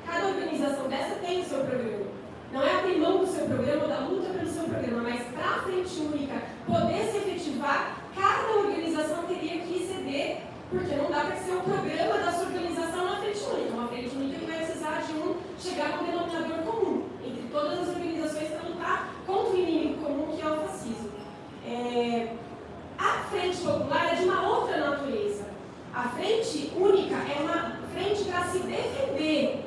cada organização dessa tem o seu programa. Não é abrir mão do seu programa ou da luta pelo seu programa, mas para a frente única poder se efetivar, cada organização teria que ceder, porque não dá para ser o programa da sua organização na frente única. Uma frente única que vai precisar de chegar a um denominador comum entre todas as organizações para lutar contra o inimigo comum que é o fascismo. A frente popular é de uma outra natureza. A frente única é uma frente para se defender.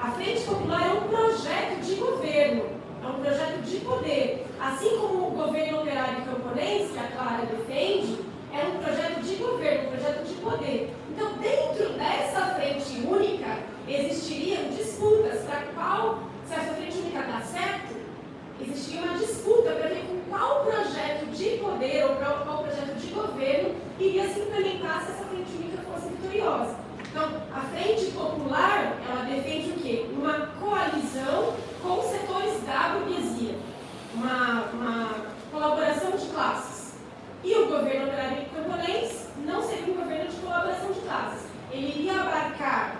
A frente popular é um projeto de governo, é um projeto de poder. Assim como o governo operário camponês, que a Clara defende, é um projeto de governo, um projeto de poder. Então, dentro dessa frente única, existiriam disputas para qual, se essa frente única dá certo, existiria uma disputa para ver com qual projeto de poder ou qual projeto de governo iria se implementar se essa frente única fosse vitoriosa. Então, a frente popular, ela defende o quê? Uma coalizão com setores da burguesia, uma colaboração de classes. E o governo operário camponês não seria um governo de colaboração de classes. Ele iria abarcar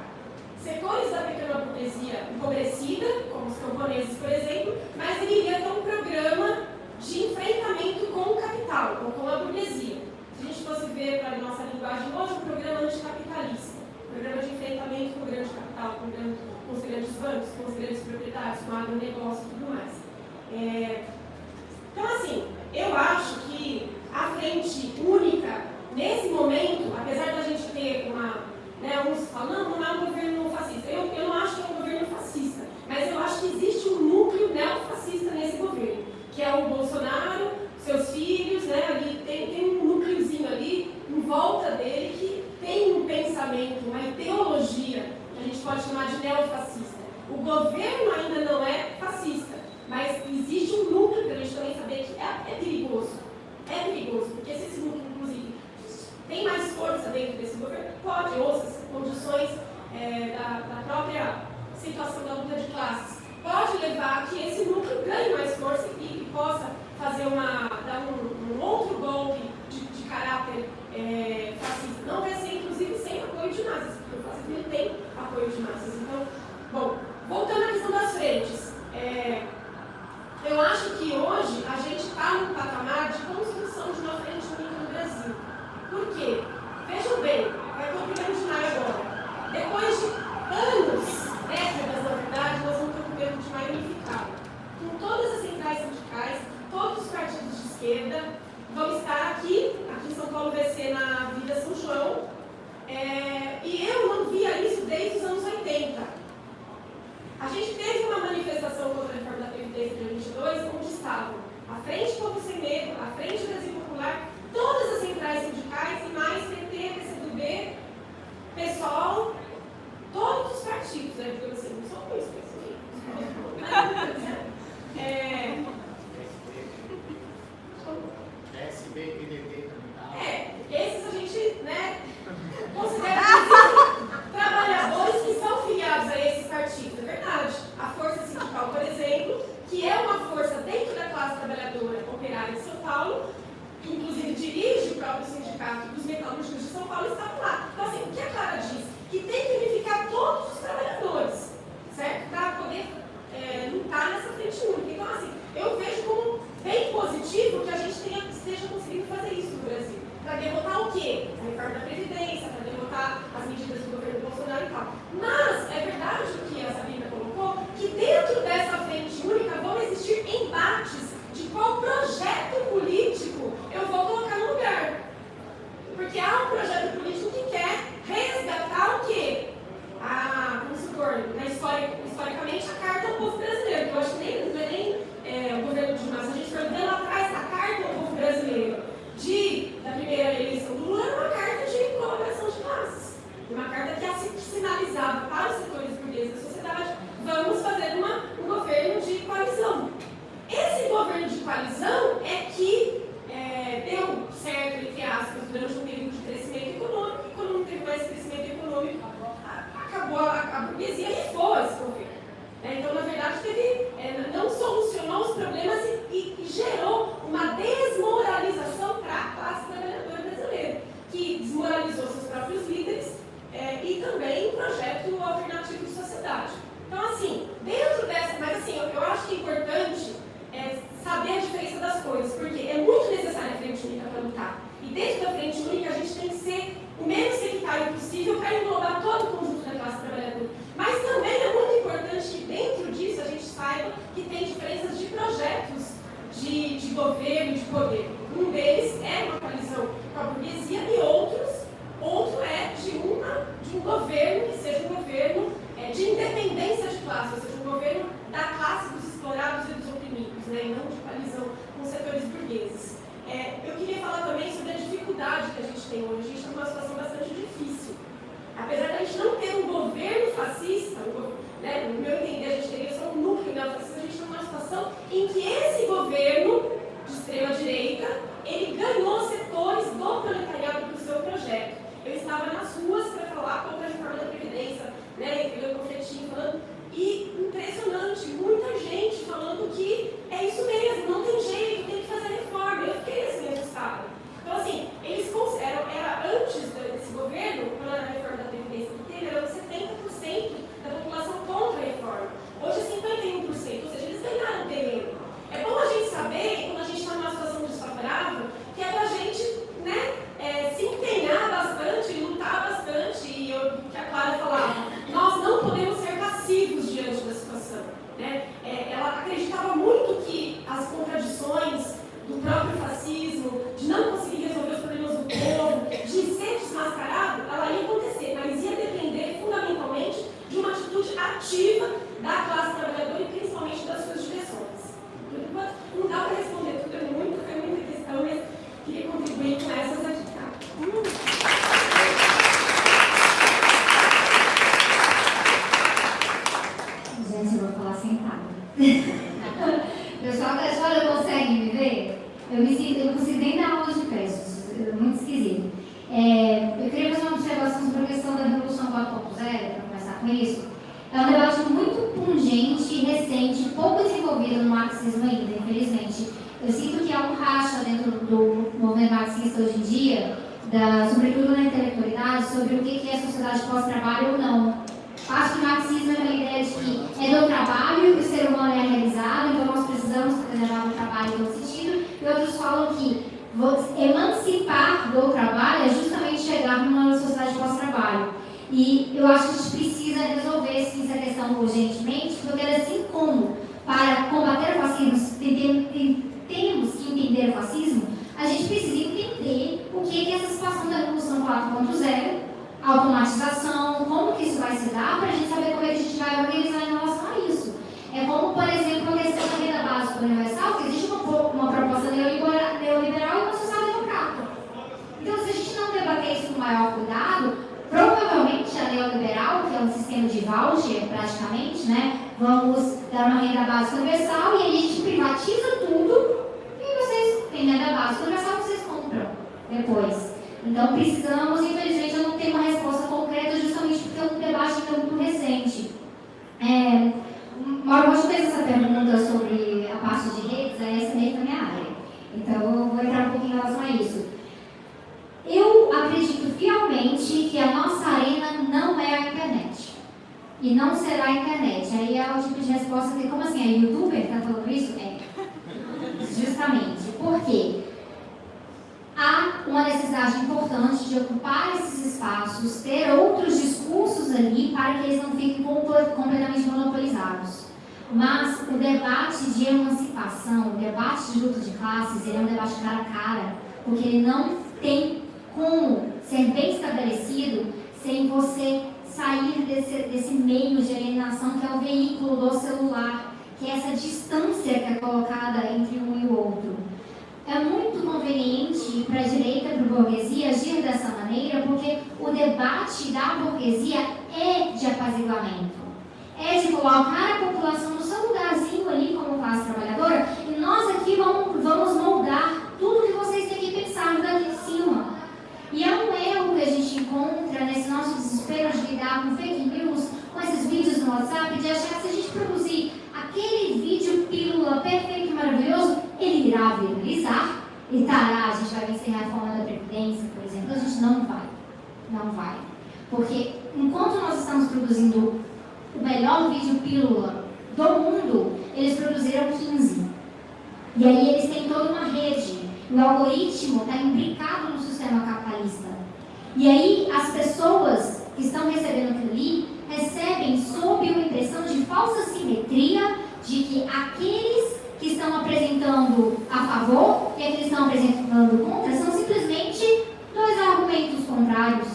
setores da pequena burguesia empobrecida, como os camponeses, por exemplo, mas ele iria ter um programa de enfrentamento com o capital, ou com a burguesia. Se a gente fosse ver para a nossa linguagem hoje, um programa anticapitalista, um programa de enfrentamento com o grande capital, com os grandes bancos, com os grandes proprietários, com o agronegócio e tudo mais. Então, assim, eu acho que a frente única, nesse momento, apesar da gente ter uns falam, não é um governo fascista. Eu não acho que é um governo fascista, mas eu acho que existe um núcleo neofascista nesse governo, que é o Bolsonaro, seus filhos, ali tem um núcleozinho ali em volta dele que tem um pensamento, uma ideologia, que a gente pode chamar de neofascista. O governo ainda não é fascista, mas existe um núcleo para a gente também saber que é perigoso. É perigoso, porque se esse núcleo, inclusive, tem mais força dentro desse governo, pode, ou se as condições da própria situação da luta de classes, pode levar a que esse núcleo ganhe mais força e possa fazer dar um outro golpe de caráter fascista. Não vai ser, inclusive, sem apoio de massas, porque o fascismo tem apoio de massas. Então, bom, voltando à questão das frentes, eu acho que hoje a gente está num patamar de construção de uma frente única no Brasil. Por quê? Vejam bem, E eu não via isso desde os anos 80. A gente teve uma manifestação contra a reforma da Previdência de 2022, onde estavam a Frente Povo Sem Medo, a Frente Brasil Popular, todas as centrais sindicais e mais PT, PCdoB, PSOL, todos os partidos, né? Digamos assim, não são muitos, PSB, PDT, esses a gente, né, considera que trabalhadores que são filiados a esses partidos. É verdade. A Força Sindical, por exemplo, que é uma força dentro da classe trabalhadora operária de São Paulo, que inclusive dirige o próprio sindicato dos metalúrgicos de São Paulo, estava lá. Então, assim, o que a Clara diz? Que tem que unificar todos os trabalhadores, certo? Para poder lutar nessa frente única. Então, assim, eu vejo como bem positivo que a gente esteja conseguindo fazer isso no Brasil. Para derrotar o quê? A reforma da Previdência, para derrotar as medidas do governo Bolsonaro e tal. Mas é verdade o que a Sabrina colocou, que dentro dessa frente única vão existir embates de qual projeto político eu vou colocar no lugar. Porque há um projeto político que quer resgatar o quê? Vamos supor, historicamente, a Carta ao Povo Brasileiro, que eu acho que não é nem o governo de Massa. Se a gente for ver lá atrás, a Carta ao Povo Brasileiro da primeira eleição do Lula era uma carta de colaboração de classes. Uma carta que sinalizava para os setores burgueses da sociedade: vamos fazer um governo de coalizão. Esse governo de coalizão é que deu certo, entre aspas, durante um período de crescimento econômico, e quando não teve mais crescimento econômico, acabou a burguesia levou esse governo. Então, na verdade, não solucionou os problemas e gerou uma desmoralização para a classe trabalhadora brasileira, que desmoralizou seus próprios líderes e também um projeto alternativo de sociedade. Então, assim, dentro dessa... Mas, assim, eu acho que é importante saber a diferença das coisas, porque é muito necessária a frente única para lutar. E dentro da frente única, a gente tem que ser o menos sectário possível para englobar todo o conjunto da classe trabalhadora. Mas também é muito importante que dentro disso a gente saiba que tem diferenças de projetos de governo, de poder. Um deles é uma coalizão com a burguesia e outro é de um governo que seja um governo de independência de classe, ou seja, um governo da classe dos explorados e dos oprimidos, né, e não de coalizão com os setores burgueses. Eu queria falar também sobre a dificuldade que a gente tem hoje. A gente está numa situação bastante difícil. Apesar de a gente não ter um governo fascista, né, no meu entender, a gente teria só um núcleo neofascista, a gente está numa situação em que esse governo de extrema-direita, ele ganhou setores do proletariado para o seu projeto. Eu estava nas ruas para falar contra a reforma da Previdência, né, entendeu? O conflitinho falando, e impressionante, muita gente falando que é isso mesmo, não tem jeito, tem que fazer a reforma. Eu fiquei assim, assustada. Então, assim, eles consideram, antes desse governo, quando era a reforma da Previdência que teve, eram 70% da população contra a reforma. Hoje é 51%, ou seja, eles ganharam terreno. É bom a gente saber, quando a gente está numa situação desfavorável, que é para a gente, né, se empenhar bastante, lutar bastante, e que a Clara falava, nós não podemos ser passivos diante da situação. Né? Ela acreditava muito que as contradições do próprio fascismo, de não conseguir resolver os problemas do povo, de ser desmascarado, ela ia acontecer, mas ia depender fundamentalmente de uma atitude ativa da classe trabalhadora e principalmente das suas direções. Por enquanto, não dá para responder tudo, foi muita questão, mas queria contribuir com essas aqui, tá? Gente, eu vou falar sentada. Pessoal da escola consegue me ver? Eu não consigo nem dar aula de pé, é muito esquisito. Eu queria fazer uma observação sobre a questão da Revolução 4.0, para começar com isso. É um debate muito pungente, recente, pouco desenvolvido no marxismo ainda, infelizmente. Eu sinto que há um racha dentro do movimento marxista hoje em dia, sobretudo na intelectualidade, sobre o que é a sociedade pós-trabalho ou não. Acho que o marxismo é uma ideia de que é do trabalho que o ser humano é realizado, então nós precisamos preservar o trabalho em todo sentido, e outros falam que emancipar do trabalho é justamente chegar numa sociedade pós-trabalho. E eu acho que a gente precisa resolver essa questão urgentemente, porque assim como para combater o fascismo temos que entender o fascismo, a gente precisa entender o que é essa situação da Revolução 4.0, automatização, como que isso vai se dar, para a gente saber como é que a gente vai organizar em relação a isso. É como, por exemplo, a questão da renda básica universal, que existe uma proposta neoliberal e uma social-democrata. Então, se a gente não debater isso com maior cuidado, provavelmente a neoliberal, que é um sistema de voucher, praticamente, né, vamos dar uma renda básica universal e aí a gente privatiza tudo e vocês têm renda básica universal, vocês compram depois. Então, precisamos, infelizmente, eu não tenho uma resposta concreta justamente porque é um debate ainda muito recente. Mauro Rocha fez essa pergunta sobre a parte de redes, essa meio que é a minha área. Então, eu vou entrar um pouquinho em relação a isso. Eu acredito fielmente que a nossa arena não é a internet. E não será a internet. Aí é o tipo de resposta que, como assim, é youtuber que está falando isso? É. Justamente. Por quê? Há uma necessidade importante de ocupar esses espaços, ter outros discursos ali para que eles não fiquem completamente monopolizados. Mas o debate de emancipação, o debate de luta de classes, ele é um debate cara a cara, porque ele não tem como ser bem estabelecido sem você sair desse meio de alienação que é o veículo do celular, que é essa distância que é colocada entre um e o outro. É muito conveniente para a direita e para a burguesia agir dessa maneira, porque o debate da burguesia é de apaziguamento. É de colocar a população no seu lugarzinho ali como classe trabalhadora e nós aqui vamos moldar tudo que vocês têm que pensar daqui de cima. E é um erro que a gente encontra nesse nosso desespero de lidar com fake news, com esses vídeos no WhatsApp, de achar que se a gente produzir aquele vídeo pílula perfeito e maravilhoso, ele irá viralizar e a gente vai vencer a reforma da Previdência, por exemplo. A gente não vai. Não vai. Porque enquanto nós estamos produzindo o melhor vídeo pílula do mundo, eles produziram 15. E aí eles têm toda uma rede. O algoritmo está imbricado no sistema capitalista. E aí as pessoas que estão recebendo aquilo ali recebem sob uma impressão de falsa simetria de que aqueles que estão apresentando a favor e aqueles que estão apresentando contra são simplesmente dois argumentos contrários.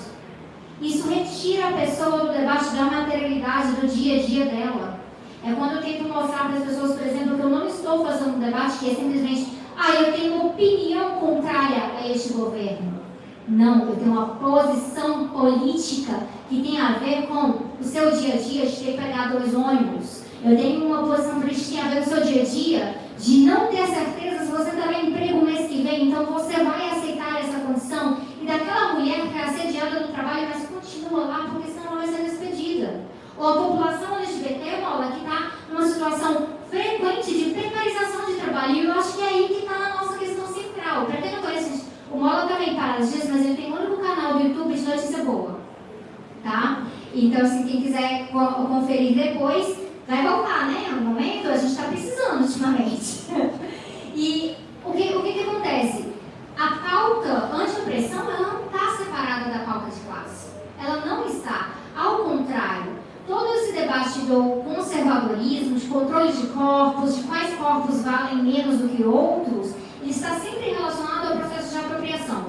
Isso retira a pessoa do debate da materialidade do dia a dia dela. É quando eu tento mostrar para as pessoas, por exemplo, que eu não estou fazendo um debate que é simplesmente eu tenho uma opinião contrária a este governo. Não, eu tenho uma posição política que tem a ver com o seu dia a dia de ter que pegar 2 ônibus. Eu tenho uma posição política que tem a ver com o seu dia a dia de não ter certeza se você terá emprego mês que vem, então você vai aceitar essa condição. E daquela mulher que é assediada no trabalho, mas continua lá porque senão ela vai ser despedida. Ou a população LGBT, Paula, que está numa situação frequente de precarização de trabalho. E eu acho que é aí que está a nossa questão central. Para quem não conhece, o Mola também para às vezes, mas ele tem o único canal do YouTube de notícia boa. Tá? Então, assim, quem quiser conferir depois, vai voltar, né? No momento, a gente está precisando ultimamente. E o que acontece? A pauta anti-opressão, ela não está separada da pauta de classe. Ela não está. Ao contrário, todo esse debate do conservadorismo, de controle de corpos, de quais corpos valem menos do que outros, ele está sempre relacionado ao processo de apropriação.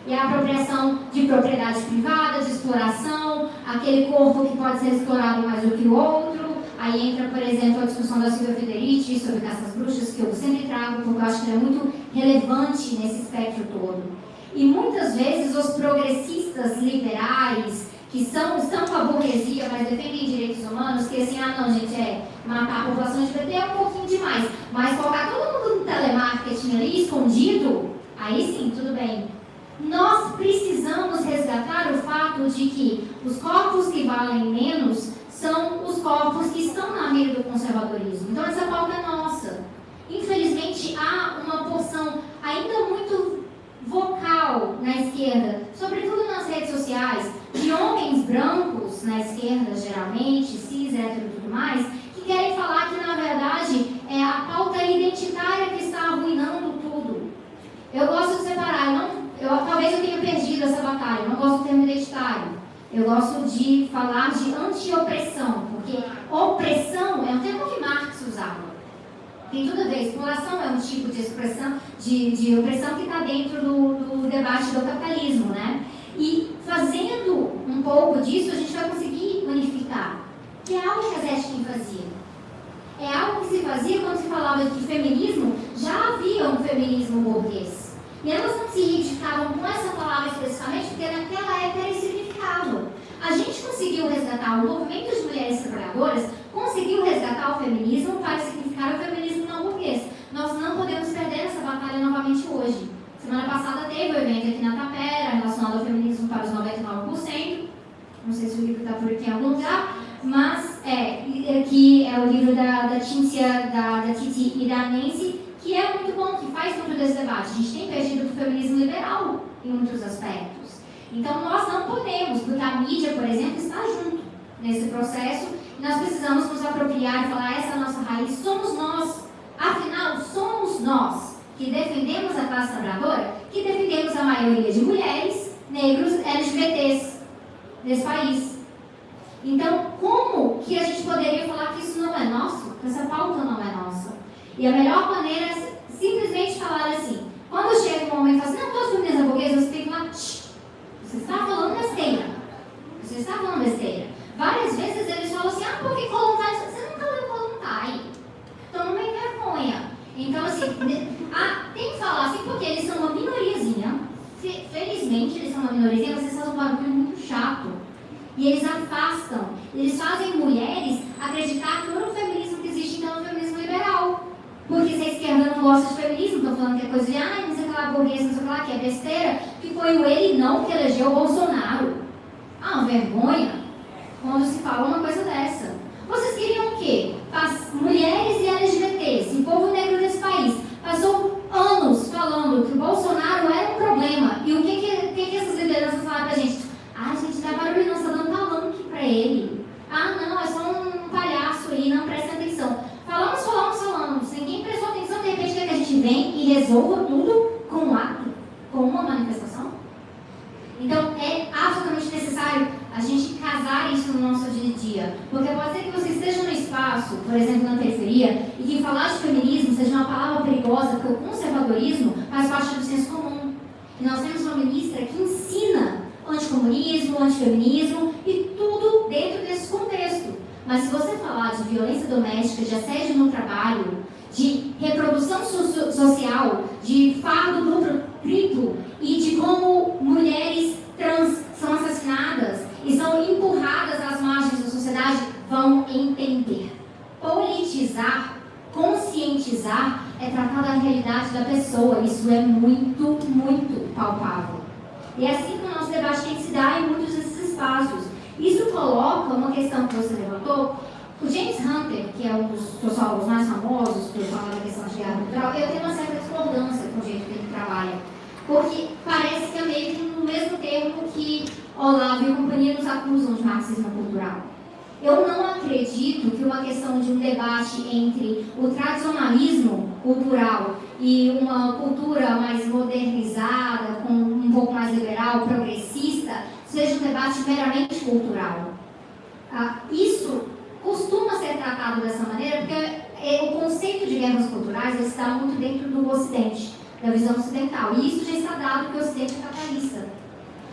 E a apropriação de propriedade privada, de exploração, aquele corpo que pode ser explorado mais do que o outro. Aí entra, por exemplo, a discussão da Silvia Federici sobre caças bruxas, que eu sempre trago, porque eu acho que ela é muito relevante nesse espectro todo. E muitas vezes os progressistas liberais, que estão com a burguesia, mas defendem direitos humanos, que assim, não, gente, matar a população LGBT é um pouquinho demais, mas colocar todo mundo no telemarketing ali, escondido, aí sim, tudo bem. Nós precisamos resgatar o fato de que os corpos que valem menos são os corpos que estão na mira do conservadorismo. Então essa pauta é nossa. Infelizmente há uma porção ainda muito vocal na esquerda, sobretudo nas redes sociais, de homens brancos na esquerda, geralmente, cis, hétero e tudo mais, que querem falar que na verdade é a pauta identitária que está arruinando tudo. Eu gosto de separar, talvez eu tenha perdido essa batalha, eu não gosto do termo identitário. Eu gosto de falar de anti-opressão, porque opressão é um termo que Marx usava. Tem tudo a ver, exploração é um tipo de expressão, de opressão que está dentro do debate do capitalismo, né? E fazendo um pouco fazia. É algo que se fazia quando se falava de feminismo, já havia um feminismo burguês. E elas não se identificavam com essa palavra especificamente, porque naquela época era insignificável. A gente conseguiu resgatar, o movimento de mulheres trabalhadoras conseguiu resgatar o feminismo para significar o feminismo não burguês. Nós não podemos perder essa batalha novamente hoje. Semana passada teve um evento aqui na Tapera relacionado ao feminismo para os 99%. Não sei se o livro está por aqui em algum lugar, mas que é o livro da Titi Iranense, que é muito bom, que faz muito desse debate. A gente tem perdido o feminismo liberal em muitos aspectos. Então, nós não podemos, porque a mídia, por exemplo, está junto nesse processo, e nós precisamos nos apropriar e falar, essa é a nossa raiz, somos nós. Afinal, somos nós que defendemos a classe trabalhadora, que defendemos a maioria de mulheres, negros, LGBTs desse país. Então, como que a gente poderia falar que isso não é nosso? Que essa pauta não é nossa? E a melhor maneira é simplesmente falar assim, quando chega um momento e fala assim, não, todos os feministas burgueses, você tem que falar, você está falando besteira. Você está falando besteira. Várias vezes eles falam assim, porque Kolontai, você nunca leu Kolontai. Então não tem vergonha. Então assim, tem que falar assim porque eles são uma minoriazinha. Felizmente eles são uma minoriazinha, mas eles fazem um barulho muito chato. E eles afastam, eles fazem mulheres acreditar que o único feminismo que existe então é o feminismo liberal. Porque se a esquerda não gosta de feminismo, estão falando que é coisa de, não sei o que lá, burguês, não sei o que lá, que é besteira, que foi o ele não que elegeu o Bolsonaro. Uma vergonha quando se fala uma coisa dessa. Vocês queriam o quê? As mulheres e LGBTs, e o povo negro desse país, passou anos falando que o Bolsonaro era um problema. E o que essas lideranças falaram pra gente? Gente, dá barulho, não, você tá dando palanque pra ele. Não, é só um palhaço aí, não presta atenção. Falamos. Se ninguém prestou atenção, de repente quer que a gente venha e resolva tudo com um ato, com uma manifestação. Então, é absolutamente necessário a gente casar isso no nosso dia a dia. Porque pode ser que você esteja no espaço, por exemplo, na periferia, e que falar de feminismo seja uma palavra perigosa, porque o conservadorismo faz parte do senso comum. E nós temos uma ministra que ensina anticomunismo, antifeminismo e tudo dentro desse contexto. Mas se você falar de violência doméstica, de assédio no trabalho, de reprodução social, de fardo duplo, triplo e de como mulheres trans são assassinadas e são empurradas às margens da sociedade, vão entender. Politizar, conscientizar é tratar da realidade da pessoa. Isso é muito, muito palpável. E é assim que o nosso debate tem que se dar em muitos desses espaços. Isso coloca uma questão que você levantou. O James Hunter, que é um dos sociólogos mais famosos por falar da questão de guerra cultural, eu tenho uma certa discordância com o jeito que ele trabalha. Porque parece que é meio que no mesmo termo que Olavo e companhia nos acusam de marxismo cultural. Eu não acredito que uma questão de um debate entre o tradicionalismo cultural e uma cultura mais modernizada, com um pouco mais liberal, progressista, seja um debate meramente cultural. Isso costuma ser tratado dessa maneira porque o conceito de guerras culturais está muito dentro do Ocidente, da visão ocidental. E isso já está dado que o Ocidente é capitalista.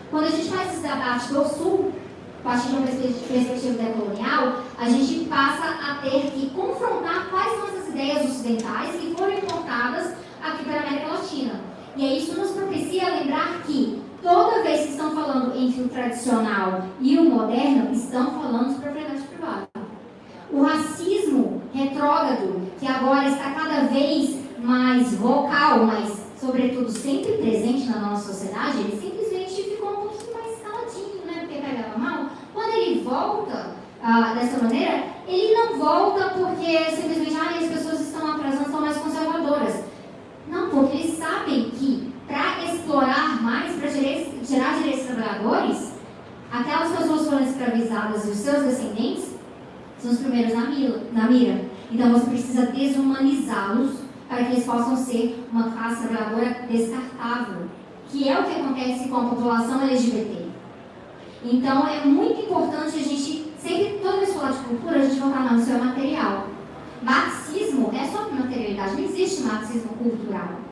Quando a gente faz esse debate do Sul, a partir de uma perspectiva decolonial, a gente passa a ter que confrontar quais são essas ideias ocidentais que foram importadas aqui para a América Latina. E aí isso nos propicia lembrar que toda vez que estão falando entre o tradicional e o moderno, estão falando de propriedade privada. O racismo retrógrado, que agora está cada vez mais vocal, mas sobretudo sempre presente na nossa sociedade, ele simplesmente ficou um pouquinho mais caladinho, né? Porque pegava mal. Quando ele volta dessa maneira, ele não volta porque simplesmente as pessoas estão atrasando, são mais conservadoras. Não, porque eles sabem que para explorar mais, para gerar direitos trabalhadores, aquelas pessoas que foram escravizadas e os seus descendentes são os primeiros na mira. Então você precisa desumanizá-los para que eles possam ser uma classe trabalhadora descartável, que é o que acontece com a população LGBT. Então é muito importante a gente, sempre, toda vez que falar de cultura, a gente vai falar, não, isso é material. Marxismo é só materialidade, não existe marxismo cultural.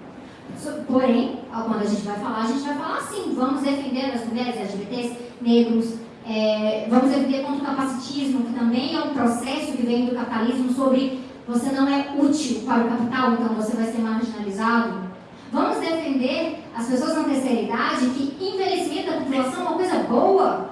Porém, quando a gente vai falar assim, vamos defender as mulheres LGBTs, negros, Vamos defender contra o capacitismo, que também é um processo que vem do capitalismo sobre você não é útil para o capital, então você vai ser marginalizado. Vamos defender as pessoas na terceira idade, que envelhecimento da população é uma coisa boa.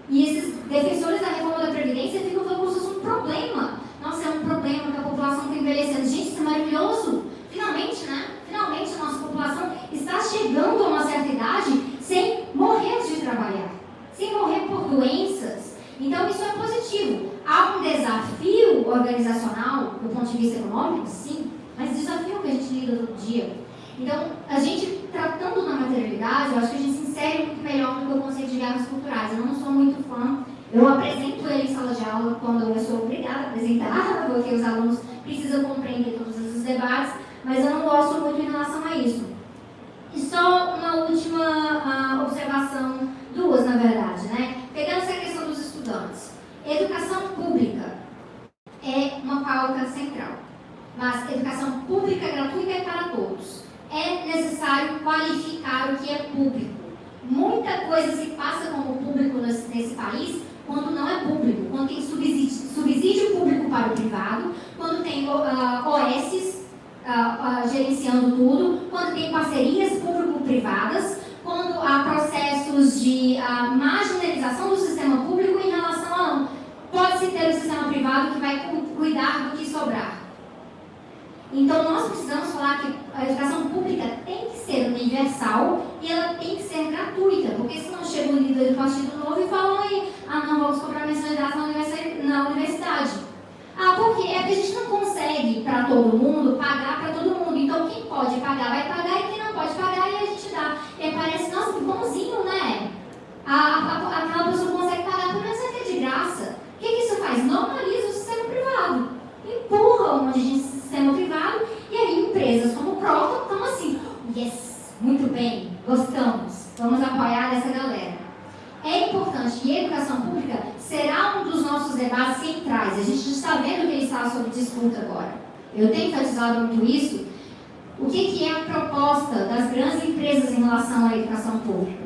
E esses defensores da reforma da Previdência ficam falando como se fosse um problema. Nossa, é um problema que a população está envelhecendo. Gente, isso é maravilhoso. Finalmente, né? Finalmente a nossa população está chegando a uma certa idade sem morrer de trabalhar, sem morrer por doenças. Então, isso é positivo. Há um desafio organizacional, do ponto de vista econômico, sim, mas desafio que a gente lida todo dia. Então, a gente, tratando na materialidade, eu acho que a gente se insere muito melhor no que eu conceito de guerras culturais. Eu não sou muito fã, eu apresento ele em sala de aula quando eu sou obrigada a apresentar, porque os alunos precisam compreender todos esses debates, mas eu não gosto muito em relação a isso. E só uma última observação, duas na verdade, né? Pegando essa questão dos estudantes. Educação pública é uma pauta central, mas educação pública gratuita é para todos. É necessário qualificar o que é público. Muita coisa se passa como público nesse país quando não é público, quando tem subsídio público para o privado, quando tem OSs gerenciando tudo, quando tem parcerias público-privadas, quando há processos de marginalização do sistema público em relação a não. Pode-se ter o sistema privado que vai cuidar do que sobrar. Então, nós precisamos falar que a educação pública tem que ser universal e ela tem que ser gratuita, porque senão chega um líder do Partido Novo e falam aí, não, vamos cobrar mensalidade na universidade. Por quê? É porque a gente não consegue para todo mundo, pagar para todo mundo. Então, quem pode pagar, vai pagar, e quem não pode pagar, aí a gente dá. E parece, nossa, que bonzinho, né? Aquela pessoa consegue pagar, pelo menos é de graça. O que isso faz? Normaliza o sistema privado. Empurra um monte de sistema privado, e aí empresas como o Procter estão assim, yes, muito bem, gostamos, vamos apoiar essa galera. É importante, e a educação pública será um dos nossos debates centrais. A gente está vendo que ele está sob disputa agora. Eu tenho enfatizado muito isso. O que é a proposta das grandes empresas em relação à educação pública?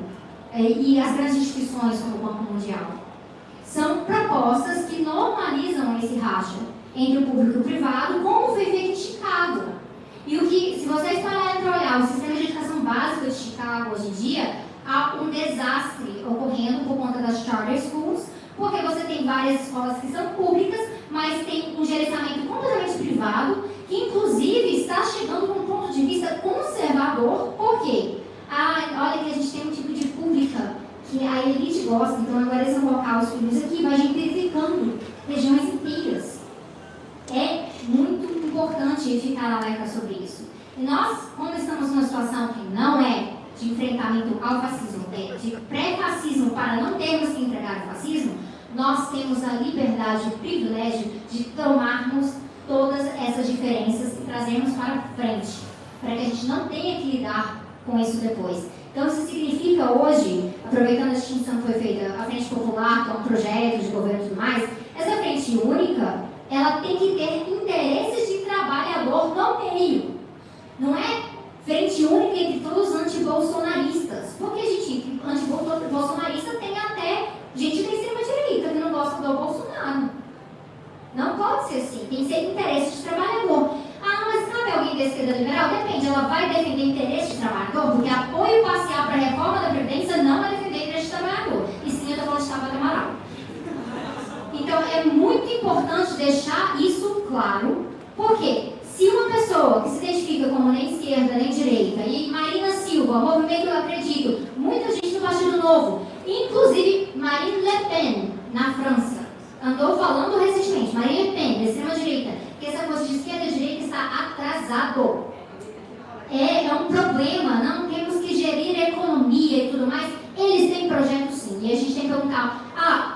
E as grandes instituições como o Banco Mundial? São propostas que normalizam esse racha entre o público e o privado, como foi feito em Chicago. E o que, se vocês pararem para olhar o sistema de educação básica de Chicago hoje em dia, há um desastre ocorrendo por conta das charter schools, porque você tem várias escolas que são públicas, mas tem um gerenciamento completamente privado, que inclusive está chegando com um ponto de vista conservador. Por quê? Olha que a gente tem um tipo de pública que a elite gosta, então agora eles vão colocar os filhos aqui, vai gentrificando regiões inteiras. É muito importante ficar alerta sobre isso. E nós, como estamos numa situação que não é de enfrentamento ao fascismo, de pré-fascismo, para não termos que entregar o fascismo, nós temos a liberdade e o privilégio de tomarmos todas essas diferenças e trazermos para frente, para que a gente não tenha que lidar com isso depois. Então, isso significa hoje, aproveitando a distinção que foi feita, a Frente Popular, que é um projeto de governo e tudo mais, essa frente única, ela tem que ter interesses de trabalhador no meio. Não é frente única entre todos os antibolsonaristas. Porque, gente, antibolsonarista tem até gente da extrema-direita que não gosta do Bolsonaro. Não pode ser assim. Tem que ser interesse de trabalhador. Mas cabe alguém da esquerda liberal? Depende. Ela vai defender interesse de trabalhador? Porque apoio parcial para a reforma da Previdência não é defender interesse de trabalhador. E sim, eu estou falando de Tabata Amaral. Então, é muito importante deixar isso claro, porque se uma pessoa que se identifica como nem esquerda, nem direita, e Marina Silva, movimento Eu Acredito, muita gente do Partido Novo, inclusive Marine Le Pen, na França, andou falando recentemente, Marine Le Pen, da extrema-direita, que essa coisa de esquerda e direita está atrasado. É um problema, não temos que gerir a economia e tudo mais. Eles têm projeto sim, e a gente tem que perguntar,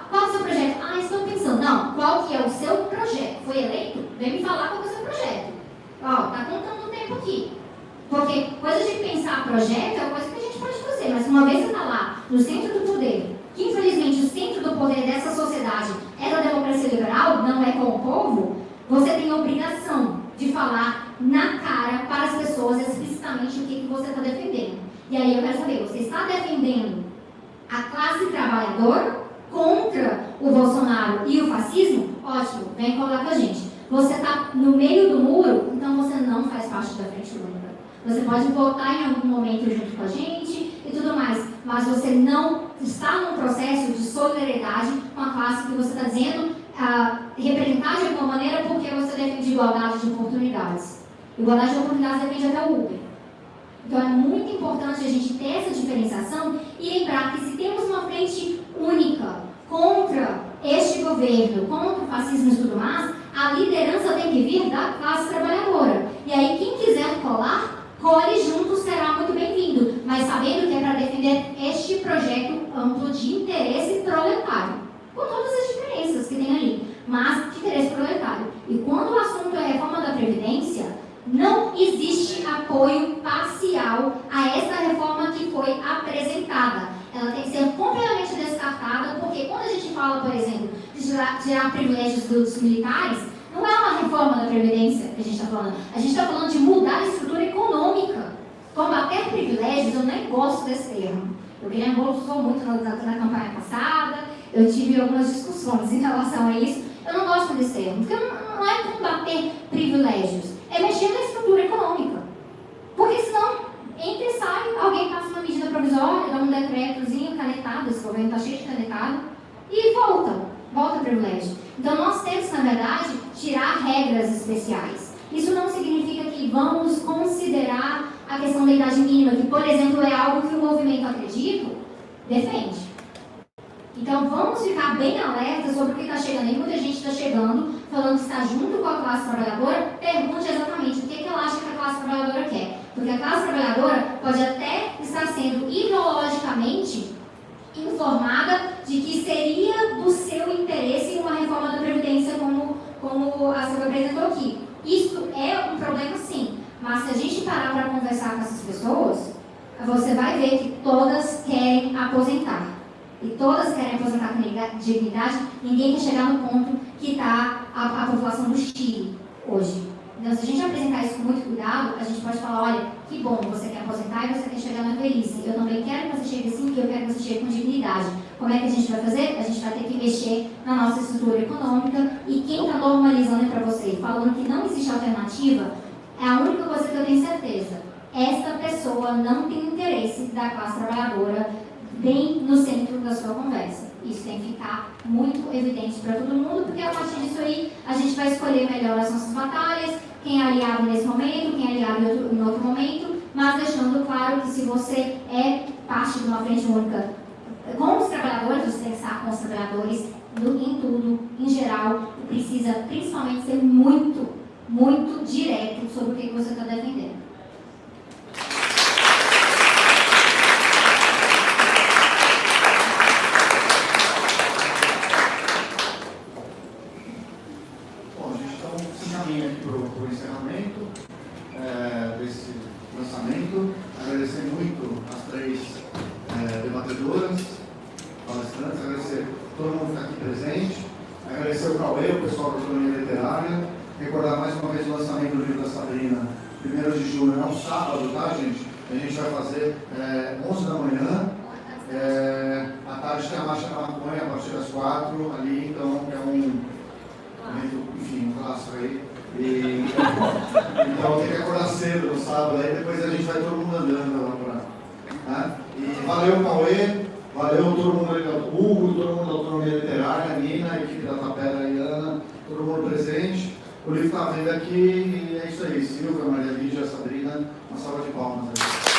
qual é o seu projeto? Estou pensando, não, qual que é o seu projeto? Foi eleito? Vem me falar qual é o seu projeto. Tá contando o tempo aqui. Porque coisa de pensar projeto é uma coisa que a gente pode fazer, mas uma vez você está lá, no centro do poder, que infelizmente o centro do poder dessa sociedade é da democracia liberal, não é com o povo, você tem a obrigação de falar na cara para as pessoas explicitamente o que você está defendendo. E aí eu quero saber, você está defendendo a classe trabalhadora contra o Bolsonaro e o fascismo, ótimo, vem colar com a gente. Você está no meio do muro, então você não faz parte da Frente Única. Você pode votar em algum momento junto com a gente e tudo mais, mas você não está num processo de solidariedade com a classe que você está dizendo representar de alguma maneira porque você defende igualdade de oportunidades. Igualdade de oportunidades depende até o Uber. Então é muito importante a gente ter essa diferenciação e lembrar que se temos uma frente única contra este governo, contra o fascismo e tudo mais, a liderança tem que vir da classe trabalhadora. E aí quem quiser colar, cole junto, será muito bem-vindo, mas sabendo que é para defender este projeto amplo de interesse proletário, com todas as diferenças que tem ali, mas de interesse proletário. E quando o assunto é a reforma da Previdência, não existe apoio parcial a essa reforma que foi apresentada. Ela tem que ser completamente descartada, porque quando a gente fala, por exemplo, de tirar privilégios dos militares, não é uma reforma da Previdência que a gente está falando. A gente está falando de mudar a estrutura econômica. Combater privilégios, eu nem gosto desse termo. O Guilherme Boulos usou muito na campanha passada, eu tive algumas discussões em relação a isso. Eu não gosto desse termo, porque não é combater privilégios, é mexer na estrutura econômica. Porque senão, entra e sai, alguém passa uma medida provisória, dá um decretozinho canetado, esse governo está cheio de canetado, e volta o privilégio. Então nós temos, na verdade, tirar regras especiais. Isso não significa que vamos considerar a questão da idade mínima, que, por exemplo, é algo que o movimento Acredito defende. Então vamos ficar bem alerta sobre o que está chegando. E muita gente está chegando, falando que está junto com a classe trabalhadora. Pergunte exatamente o que ela acha que a classe trabalhadora quer. Porque a classe trabalhadora pode até estar sendo ideologicamente informada de que seria do seu interesse uma reforma da Previdência, como a Silvia apresentou aqui. Isso é um problema, sim. Mas se a gente parar para conversar com essas pessoas, você vai ver que todas querem aposentar. E todas querem aposentar com dignidade. Ninguém quer chegar no ponto que está a população do Chile hoje. Então, se a gente apresentar isso com muito cuidado, a gente pode falar, olha, que bom, você quer aposentar e você quer chegar na velhice. Eu também quero que você chegue assim, porque eu quero que você chegue com dignidade. Como é que a gente vai fazer? A gente vai ter que mexer na nossa estrutura econômica. E quem está normalizando para você, falando que não existe alternativa, é a única coisa que eu tenho certeza. Esta pessoa não tem interesse da classe trabalhadora bem no centro da sua conversa. Isso tem que ficar muito evidente para todo mundo, porque a partir disso aí a gente vai escolher melhor as nossas batalhas, quem é aliado nesse momento, quem é aliado em outro momento, mas deixando claro que se você é parte de uma frente única com os trabalhadores, você tem que estar com os trabalhadores em tudo, em geral, e precisa principalmente ser muito, muito direto sobre o que você está defendendo. Para o encerramento desse lançamento, agradecer muito as três debatedoras, palestrantes, agradecer todo mundo que está aqui presente, agradecer o Cauê, o pessoal da Autonomia Literária, recordar mais uma vez o lançamento do livro da Sabrina, 1º de julho, é um sábado, tá, gente? A gente vai fazer 11 da manhã, à tarde tem a Marcha da Maconha, a partir das 4 ali, então é um evento, enfim, um clássico aí. Então tem que acordar cedo no sábado, aí depois a gente vai todo mundo andando lá pra. E valeu, Cauê, valeu todo mundo ali, o Hugo, todo mundo da Autonomia Literária, a Nina, a equipe da Tapera, a Ana, todo mundo presente. O livro está vendo aqui e é isso aí. Silvia, Maria Lídia, Sabrina, uma salva de palmas aí.